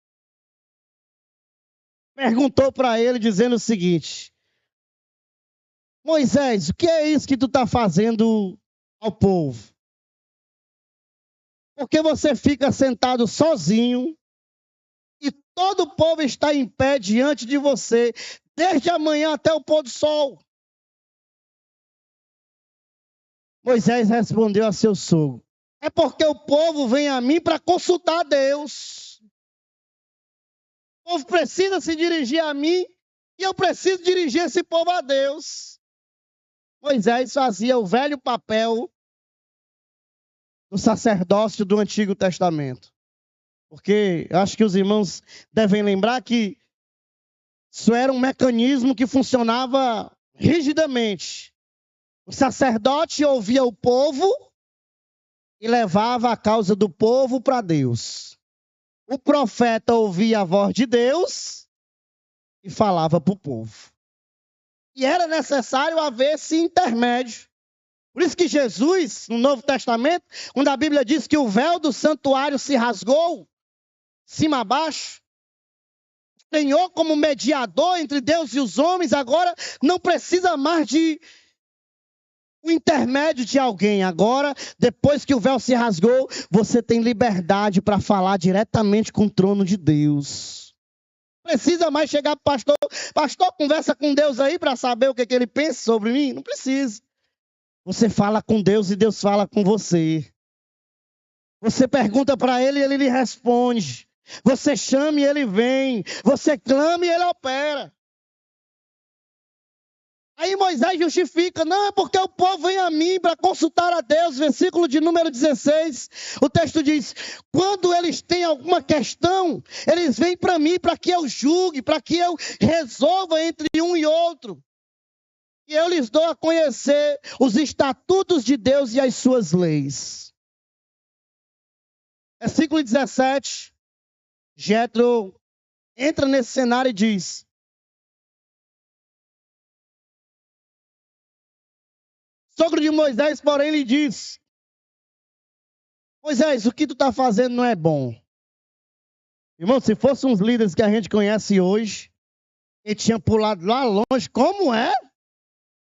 perguntou para ele dizendo o seguinte: Moisés, o que é isso que tu está fazendo ao povo? Porque você fica sentado sozinho e todo o povo está em pé diante de você, desde a manhã até o pôr do sol. Moisés respondeu a seu sogro: é porque o povo vem a mim para consultar a Deus. O povo precisa se dirigir a mim e eu preciso dirigir esse povo a Deus. Moisés fazia o velho papel do sacerdócio do Antigo Testamento. Porque eu acho que os irmãos devem lembrar que isso era um mecanismo que funcionava rigidamente. O sacerdote ouvia o povo e levava a causa do povo para Deus. O profeta ouvia a voz de Deus e falava para o povo. E era necessário haver esse intermédio. Por isso que Jesus, no Novo Testamento, quando a Bíblia diz que o véu do santuário se rasgou, cima a baixo, o Senhor como mediador entre Deus e os homens, agora não precisa mais de o intermédio de alguém. Agora, depois que o véu se rasgou, você tem liberdade para falar diretamente com o trono de Deus. Precisa mais chegar para o pastor. Pastor, conversa com Deus aí para saber o que ele pensa sobre mim? Não precisa. Você fala com Deus e Deus fala com você. Você pergunta para ele e ele lhe responde. Você chama e ele vem. Você clama e ele opera. Aí Moisés justifica, não, é porque o povo vem a mim para consultar a Deus. Versículo de número 16, o texto diz: quando eles têm alguma questão, eles vêm para mim para que eu julgue, para que eu resolva entre um e outro. E eu lhes dou a conhecer os estatutos de Deus e as suas leis. Versículo 17, Jetro entra nesse cenário e diz: sogro de Moisés, porém, lhe diz: Moisés, o que tu está fazendo não é bom. Irmão, se fossem uns líderes que a gente conhece hoje, ele tinha pulado lá longe. Como é?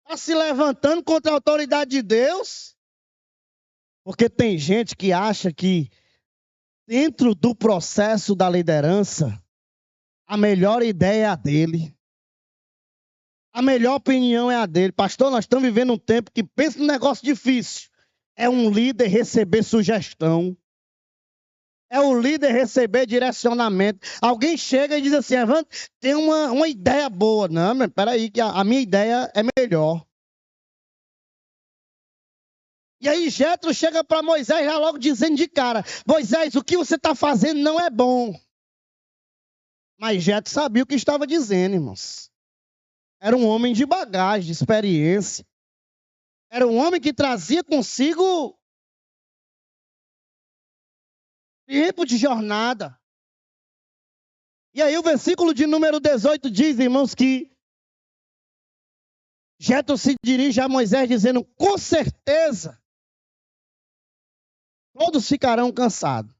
Está se levantando contra a autoridade de Deus? Porque tem gente que acha que dentro do processo da liderança, a melhor ideia é a dele. A melhor opinião é a dele. Pastor, nós estamos vivendo um tempo que pensa num negócio difícil. É um líder receber sugestão. É o líder receber direcionamento. Alguém chega e diz assim: Evandro, tem uma ideia boa. Não, mas peraí, que a minha ideia é melhor. E aí Jetro chega para Moisés já logo dizendo de cara: Moisés, o que você está fazendo não é bom. Mas Jetro sabia o que estava dizendo, irmãos. Era um homem de bagagem, de experiência. Era um homem que trazia consigo tempo de jornada. E aí o versículo de número 18 diz, irmãos, que Jetro se dirige a Moisés dizendo: com certeza, todos ficarão cansados.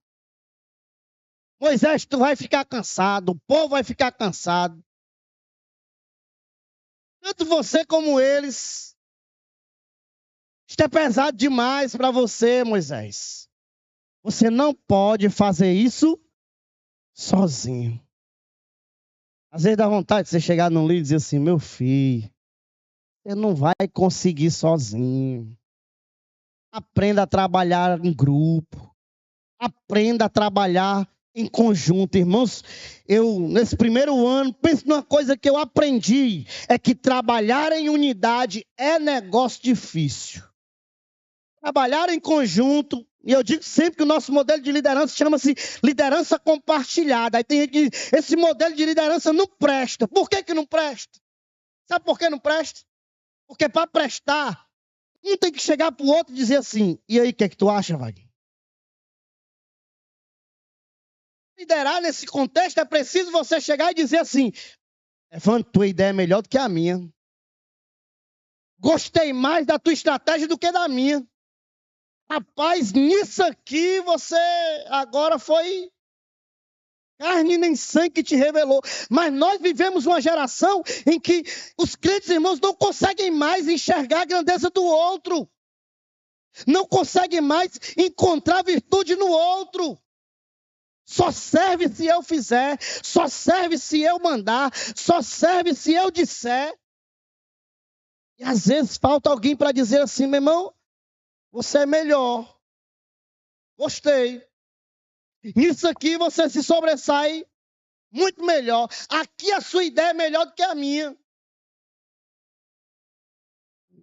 Moisés, tu vai ficar cansado, o povo vai ficar cansado. Tanto você como eles. Isto é pesado demais para você, Moisés. Você não pode fazer isso sozinho. Às vezes dá vontade de você chegar num líder e dizer assim, meu filho, você não vai conseguir sozinho. Aprenda a trabalhar em grupo. Aprenda a trabalhar em conjunto. Irmãos, nesse primeiro ano, penso numa coisa que eu aprendi, é que trabalhar em unidade é negócio difícil. Trabalhar em conjunto, e eu digo sempre que o nosso modelo de liderança chama-se liderança compartilhada. Aí tem gente que diz, esse modelo de liderança não presta. Por que que não presta? Sabe por que não presta? Porque para prestar, um tem que chegar para o outro e dizer assim, e aí, o que é que tu acha, Wagner? Liderar nesse contexto é preciso você chegar e dizer assim, Evandro, tua ideia é melhor do que a minha. Gostei mais da tua estratégia do que da minha. Rapaz, nisso aqui você agora foi carne nem sangue que te revelou. Mas nós vivemos uma geração em que os crentes irmãos não conseguem mais enxergar a grandeza do outro. Não conseguem mais encontrar virtude no outro. Só serve se eu fizer, só serve se eu mandar, só serve se eu disser. E às vezes falta alguém para dizer assim, meu irmão, você é melhor. Gostei. Nisso aqui você se sobressai muito melhor. Aqui a sua ideia é melhor do que a minha.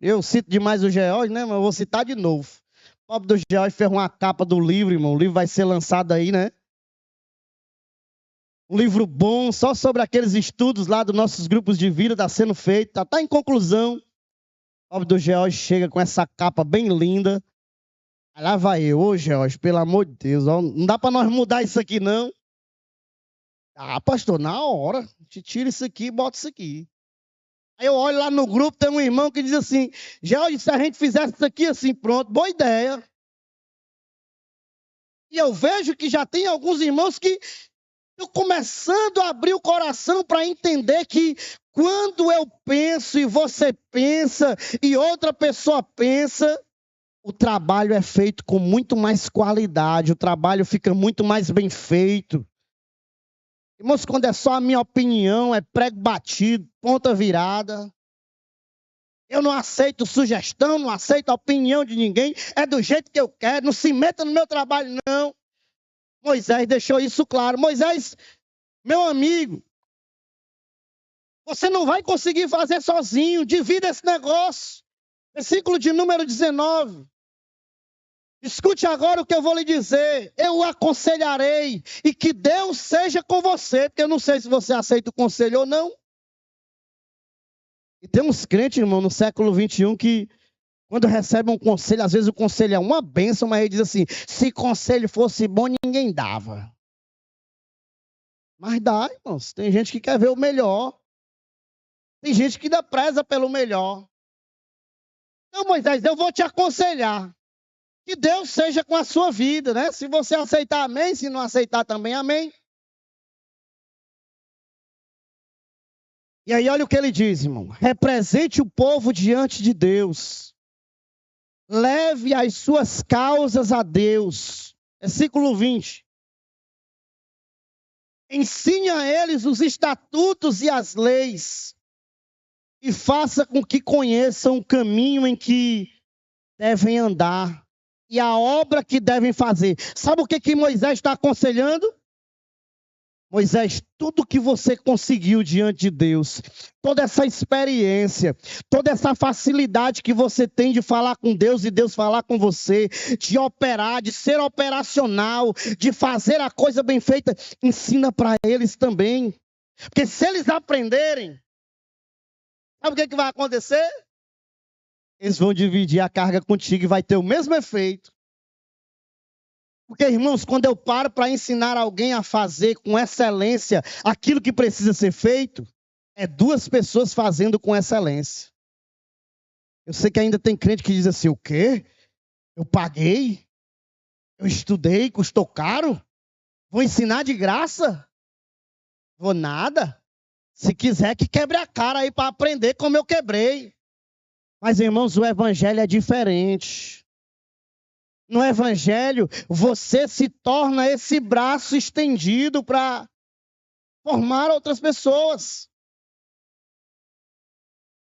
Eu cito demais o George, né? Mas eu vou citar de novo. O pobre do George fez uma capa do livro, irmão. O livro vai ser lançado aí, né? Um livro bom, só sobre aqueles estudos lá dos nossos grupos de vida, está sendo feito, está em conclusão. O pobre do George chega com essa capa bem linda. Aí lá vai eu, ô George, pelo amor de Deus, ó, não dá para nós mudar isso aqui, não. Ah, pastor, na hora, te tira isso aqui e bota isso aqui. Aí eu olho lá no grupo, tem um irmão que diz assim, George, se a gente fizesse isso aqui assim, pronto, boa ideia. E eu vejo que já tem alguns irmãos que estão começando a abrir o coração para entender que quando eu penso e você pensa e outra pessoa pensa, o trabalho é feito com muito mais qualidade, o trabalho fica muito mais bem feito. Irmãos, quando é só a minha opinião, é prego batido, ponta virada. Eu não aceito sugestão, não aceito a opinião de ninguém, é do jeito que eu quero, não se meta no meu trabalho, não. Moisés deixou isso claro. Moisés, meu amigo, você não vai conseguir fazer sozinho, divida esse negócio. Versículo de número 19. Escute agora o que eu vou lhe dizer. Eu o aconselharei e que Deus seja com você, porque eu não sei se você aceita o conselho ou não. E tem uns crentes, irmão, no século 21 que quando recebem um conselho, às vezes o conselho é uma bênção, mas ele diz assim, se conselho fosse bom, ninguém dava. Mas dá, irmãos. Tem gente que quer ver o melhor. Tem gente que ainda preza pelo melhor. Então, Moisés, eu vou te aconselhar. Que Deus seja com a sua vida, né? Se você aceitar, amém. Se não aceitar, também, amém. E aí, olha o que ele diz, irmão. Represente o povo diante de Deus. Leve as suas causas a Deus. Versículo 20. Ensine a eles os estatutos e as leis. E faça com que conheçam o caminho em que devem andar. E a obra que devem fazer. Sabe o que Moisés está aconselhando? Moisés, tudo que você conseguiu diante de Deus, toda essa experiência, toda essa facilidade que você tem de falar com Deus e Deus falar com você, de operar, de ser operacional, de fazer a coisa bem feita, ensina para eles também. Porque se eles aprenderem, sabe o que vai acontecer? Eles vão dividir a carga contigo e vai ter o mesmo efeito. Porque, irmãos, quando eu paro para ensinar alguém a fazer com excelência aquilo que precisa ser feito, é duas pessoas fazendo com excelência. Eu sei que ainda tem crente que diz assim, o quê? Eu paguei? Eu estudei, custou caro? Vou ensinar de graça? Vou nada. Se quiser que quebre a cara aí para aprender como eu quebrei. Mas, irmãos, o evangelho é diferente. No evangelho, você se torna esse braço estendido para formar outras pessoas.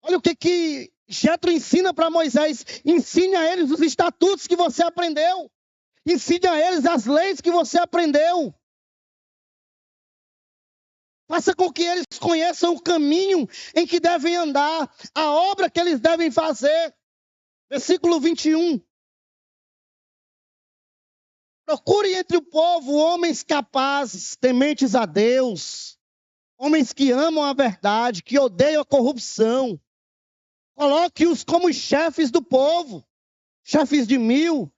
Olha o que Jetro ensina para Moisés. Ensine a eles os estatutos que você aprendeu. Ensine a eles as leis que você aprendeu. Faça com que eles conheçam o caminho em que devem andar, a obra que eles devem fazer. Versículo 21. Procure entre o povo homens capazes, tementes a Deus, homens que amam a verdade, que odeiam a corrupção. Coloque-os como chefes do povo, chefes de 1.000,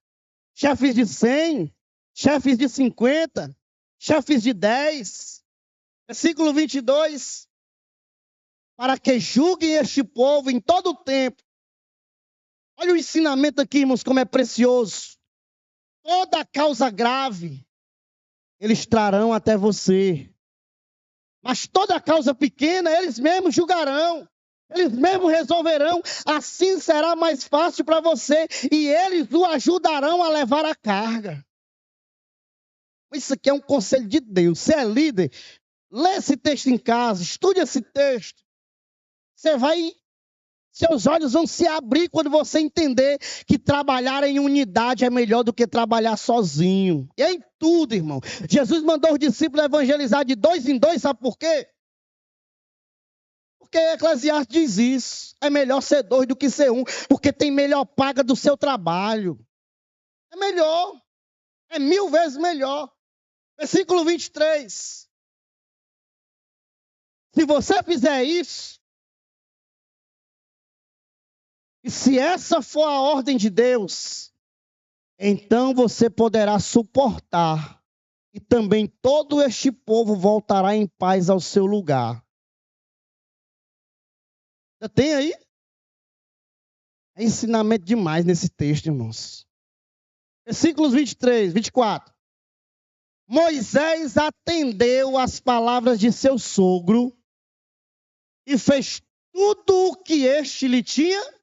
chefes de 100, chefes de 50, chefes de 10. Versículo 22. Para que julguem este povo em todo o tempo. Olha o ensinamento aqui, irmãos, como é precioso. Toda causa grave, eles trarão até você. Mas toda causa pequena, eles mesmos julgarão. Eles mesmos resolverão. Assim será mais fácil para você. E eles o ajudarão a levar a carga. Isso aqui é um conselho de Deus. Você é líder, lê esse texto em casa, estude esse texto. Seus olhos vão se abrir quando você entender que trabalhar em unidade é melhor do que trabalhar sozinho. E é em tudo, irmão. Jesus mandou os discípulos evangelizar de 2 em 2, sabe por quê? Porque Eclesiastes diz isso. É melhor ser 2 do que ser 1, porque tem melhor paga do seu trabalho. É melhor. É 1000 vezes melhor. Versículo 23. Se você fizer isso, e se essa for a ordem de Deus, então você poderá suportar, e também todo este povo voltará em paz ao seu lugar. Já tem aí? É ensinamento demais nesse texto, irmãos. Versículos 23, 24. Moisés atendeu às palavras de seu sogro e fez tudo o que este lhe tinha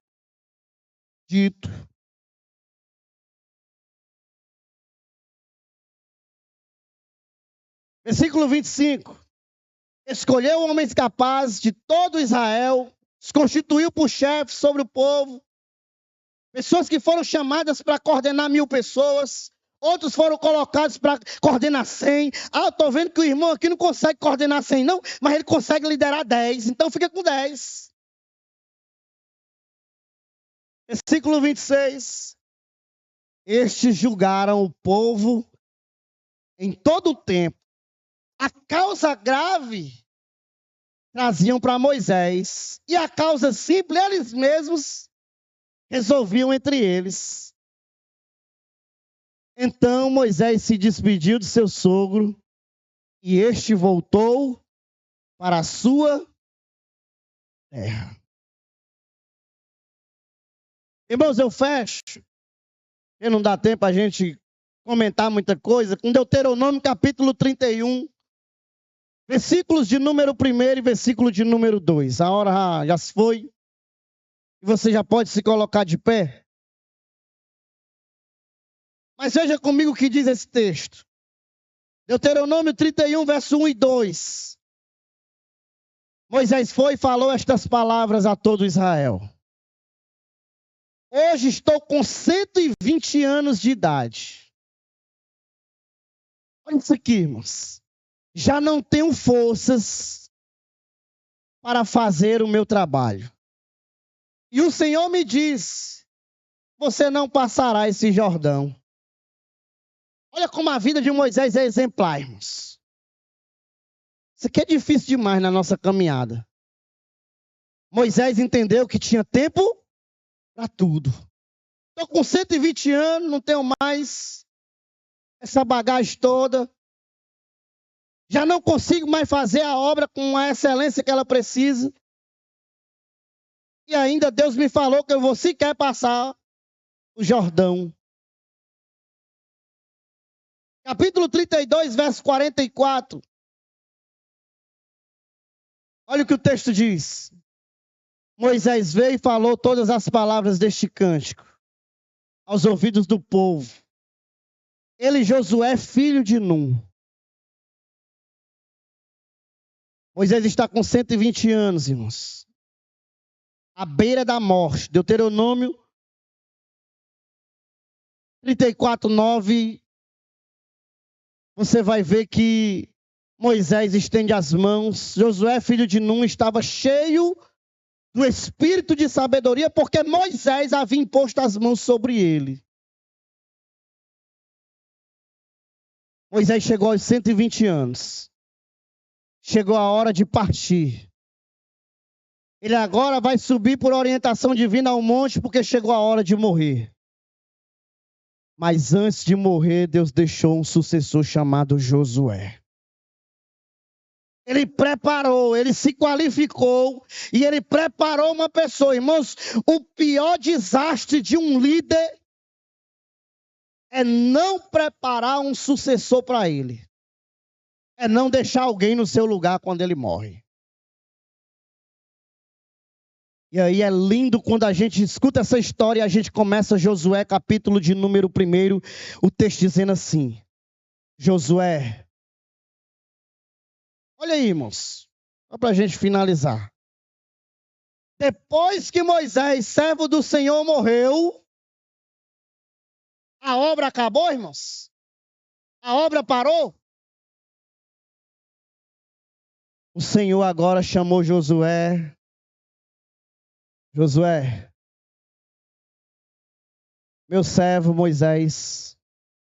dito. Versículo 25. Escolheu homens capazes de todo Israel, os constituiu por chefes sobre o povo, pessoas que foram chamadas para coordenar 1000 pessoas, outros foram colocados para coordenar 100. Eu estou vendo que o irmão aqui não consegue coordenar 100 não, mas ele consegue liderar 10, então fica com 10. Versículo 26. Estes julgaram o povo em todo o tempo. A causa grave traziam para Moisés, e a causa simples eles mesmos resolviam entre eles. Então Moisés se despediu de seu sogro, e este voltou para a sua terra. Irmãos, eu fecho, e não dá tempo a gente comentar muita coisa, com Deuteronômio capítulo 31, versículos de número 1 e versículo de número 2. A hora já se foi. E você já pode se colocar de pé. Mas veja comigo o que diz esse texto. Deuteronômio 31, verso 1 e 2. Moisés foi e falou estas palavras a todo Israel. Hoje estou com 120 anos de idade. Olha isso aqui, irmãos. Já não tenho forças para fazer o meu trabalho. E o Senhor me diz, você não passará esse Jordão. Olha como a vida de Moisés é exemplar, irmãos. Isso aqui é difícil demais na nossa caminhada. Moisés entendeu que tinha tempo para tudo. Estou com 120 anos, não tenho mais essa bagagem toda. Já não consigo mais fazer a obra com a excelência que ela precisa. E ainda Deus me falou que eu vou sequer passar o Jordão. Capítulo 32, verso 44. Olha o que o texto diz. Moisés veio e falou todas as palavras deste cântico aos ouvidos do povo. Ele, Josué, filho de Num. Moisés está com 120 anos, irmãos. À beira da morte. Deuteronômio 34:9. Você vai ver que Moisés estende as mãos. Josué, filho de Num, estava cheio do espírito de sabedoria, porque Moisés havia imposto as mãos sobre ele. Moisés chegou aos 120 anos. Chegou a hora de partir. Ele agora vai subir por orientação divina ao monte, porque chegou a hora de morrer. Mas antes de morrer, Deus deixou um sucessor chamado Josué. Ele preparou, ele se qualificou e ele preparou uma pessoa. Irmãos, o pior desastre de um líder é não preparar um sucessor para ele. É não deixar alguém no seu lugar quando ele morre. E aí é lindo quando a gente escuta essa história e a gente começa Josué, capítulo de número 1, o texto dizendo assim: Josué, olha aí, irmãos, só para a gente finalizar. Depois que Moisés, servo do Senhor, morreu, a obra acabou, irmãos? A obra parou? O Senhor agora chamou Josué. Josué, meu servo Moisés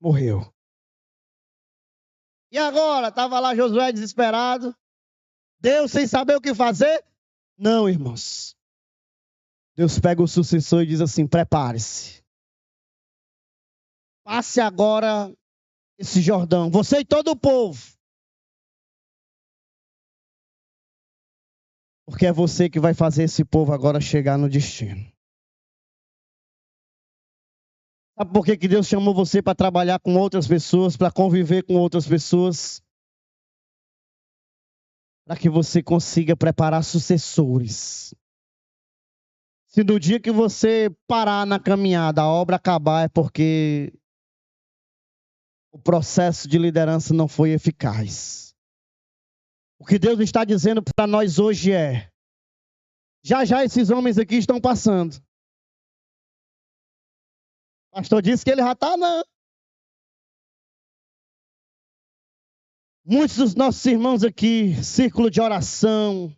morreu. E agora? Estava lá Josué desesperado. Deus sem saber o que fazer? Não, irmãos. Deus pega o sucessor e diz assim: prepare-se. Passe agora esse Jordão, você e todo o povo. Porque é você que vai fazer esse povo agora chegar no destino. Sabe por que Deus chamou você para trabalhar com outras pessoas, para conviver com outras pessoas? Para que você consiga preparar sucessores. Se no dia que você parar na caminhada, a obra acabar, é porque o processo de liderança não foi eficaz. O que Deus está dizendo para nós hoje é: já esses homens aqui estão passando. O pastor disse que ele já está, não. Muitos dos nossos irmãos aqui, círculo de oração,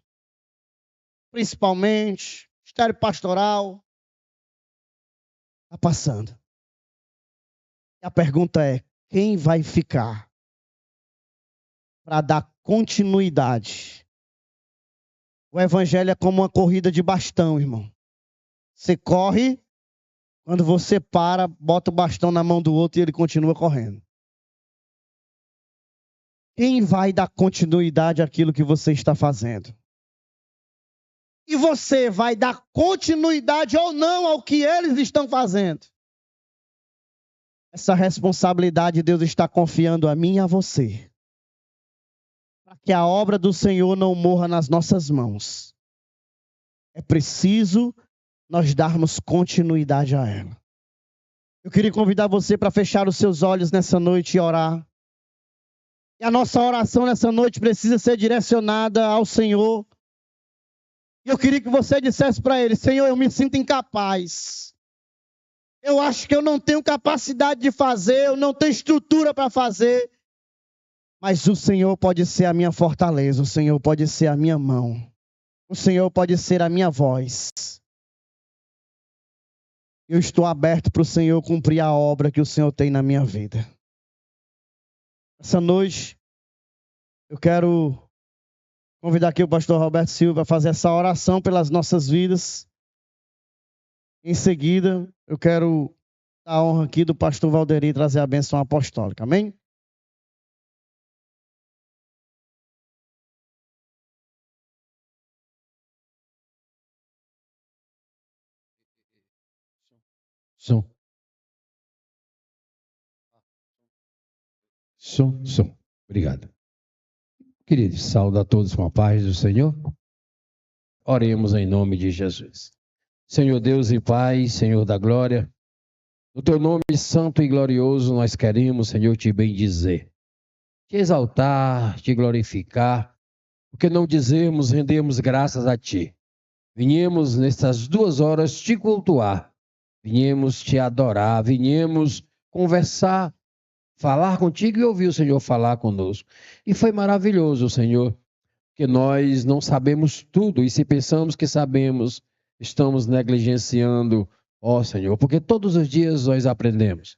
principalmente, ministério pastoral, está passando. E a pergunta é: quem vai ficar para dar continuidade? O evangelho é como uma corrida de bastão, irmão. Você corre, quando você para, bota o bastão na mão do outro e ele continua correndo. Quem vai dar continuidade àquilo que você está fazendo? E você vai dar continuidade ou não ao que eles estão fazendo? Essa responsabilidade Deus está confiando a mim e a você. Para que a obra do Senhor não morra nas nossas mãos. É preciso nós darmos continuidade a ela. Eu queria convidar você para fechar os seus olhos nessa noite e orar. E a nossa oração nessa noite precisa ser direcionada ao Senhor. E eu queria que você dissesse para Ele: Senhor, eu me sinto incapaz. Eu acho que eu não tenho capacidade de fazer, eu não tenho estrutura para fazer. Mas o Senhor pode ser a minha fortaleza, o Senhor pode ser a minha mão. O Senhor pode ser a minha voz. Eu estou aberto para o Senhor cumprir a obra que o Senhor tem na minha vida. Essa noite, eu quero convidar aqui o pastor Roberto Silva a fazer essa oração pelas nossas vidas. Em seguida, eu quero dar a honra aqui do pastor Valderi trazer a bênção apostólica. Amém? Som. Obrigado. Queridos, saúdo a todos com a paz do Senhor. Oremos em nome de Jesus. Senhor Deus e Pai, Senhor da glória, no teu nome santo e glorioso nós queremos, Senhor, te bendizer, te exaltar, te glorificar, Por que não dizermos, rendemos graças a Ti? Viemos nessas 2 horas te cultuar, viemos te adorar, viemos conversar, falar contigo e ouvir o Senhor falar conosco. E foi maravilhoso, Senhor, que nós não sabemos tudo e se pensamos que sabemos, estamos negligenciando, ó Senhor, porque todos os dias nós aprendemos.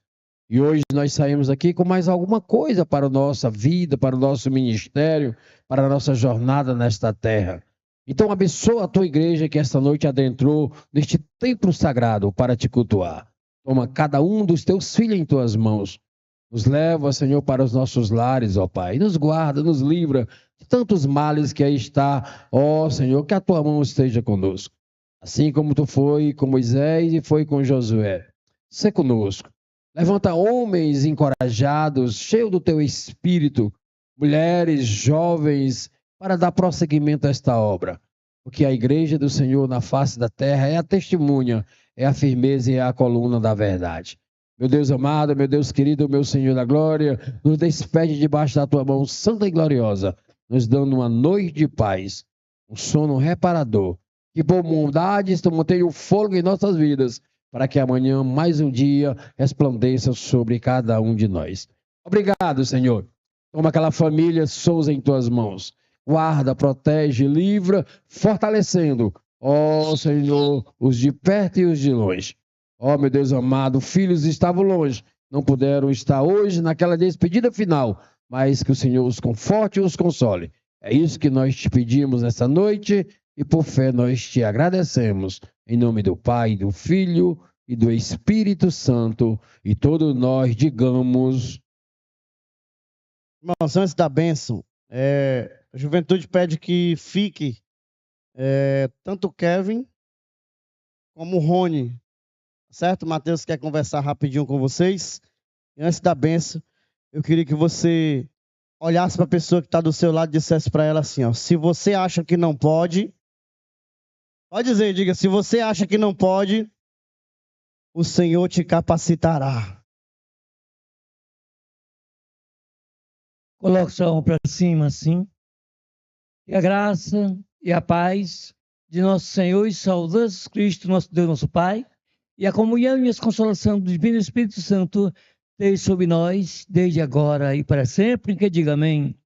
E hoje nós saímos aqui com mais alguma coisa para a nossa vida, para o nosso ministério, para a nossa jornada nesta terra. Então abençoa a tua igreja que esta noite adentrou neste templo sagrado para te cultuar. Toma cada um dos teus filhos em tuas mãos. Nos leva, Senhor, para os nossos lares, ó Pai. Nos guarda, nos livra de tantos males que aí está. Ó Senhor, que a tua mão esteja conosco. Assim como tu foi com Moisés e foi com Josué. Sê conosco. Levanta homens encorajados, cheios do teu espírito, mulheres, jovens, para dar prosseguimento a esta obra. Porque a igreja do Senhor na face da terra é a testemunha, é a firmeza e é a coluna da verdade. Meu Deus amado, meu Deus querido, meu Senhor da glória, nos despede debaixo da tua mão santa e gloriosa, nos dando uma noite de paz, um sono reparador, que por bondade mantenha o fôlego em nossas vidas, para que amanhã mais um dia resplandeça sobre cada um de nós. Obrigado, Senhor. Toma aquela família Souza em tuas mãos. Guarda, protege, livra, fortalecendo, ó Senhor, os de perto e os de longe. Ó meu Deus amado, filhos estavam longe, não puderam estar hoje naquela despedida final, mas que o Senhor os conforte e os console. É isso que nós te pedimos nessa noite e por fé nós te agradecemos. Em nome do Pai, do Filho e do Espírito Santo, e todos nós digamos... Irmãos, antes da bênção, a juventude pede que fique tanto o Kevin como o Rony, certo? Mateus quer conversar rapidinho com vocês. E antes da bênção, eu queria que você olhasse para a pessoa que está do seu lado e dissesse para ela assim, ó, se você acha que não pode, pode dizer, diga, se você acha que não pode, o Senhor te capacitará. Coloque sua mão para cima assim. E a graça e a paz de nosso Senhor e Salvador Jesus Cristo, nosso Deus, nosso Pai, e a comunhão e a consolação do Divino Espírito Santo esteja sobre nós, desde agora e para sempre, que diga amém.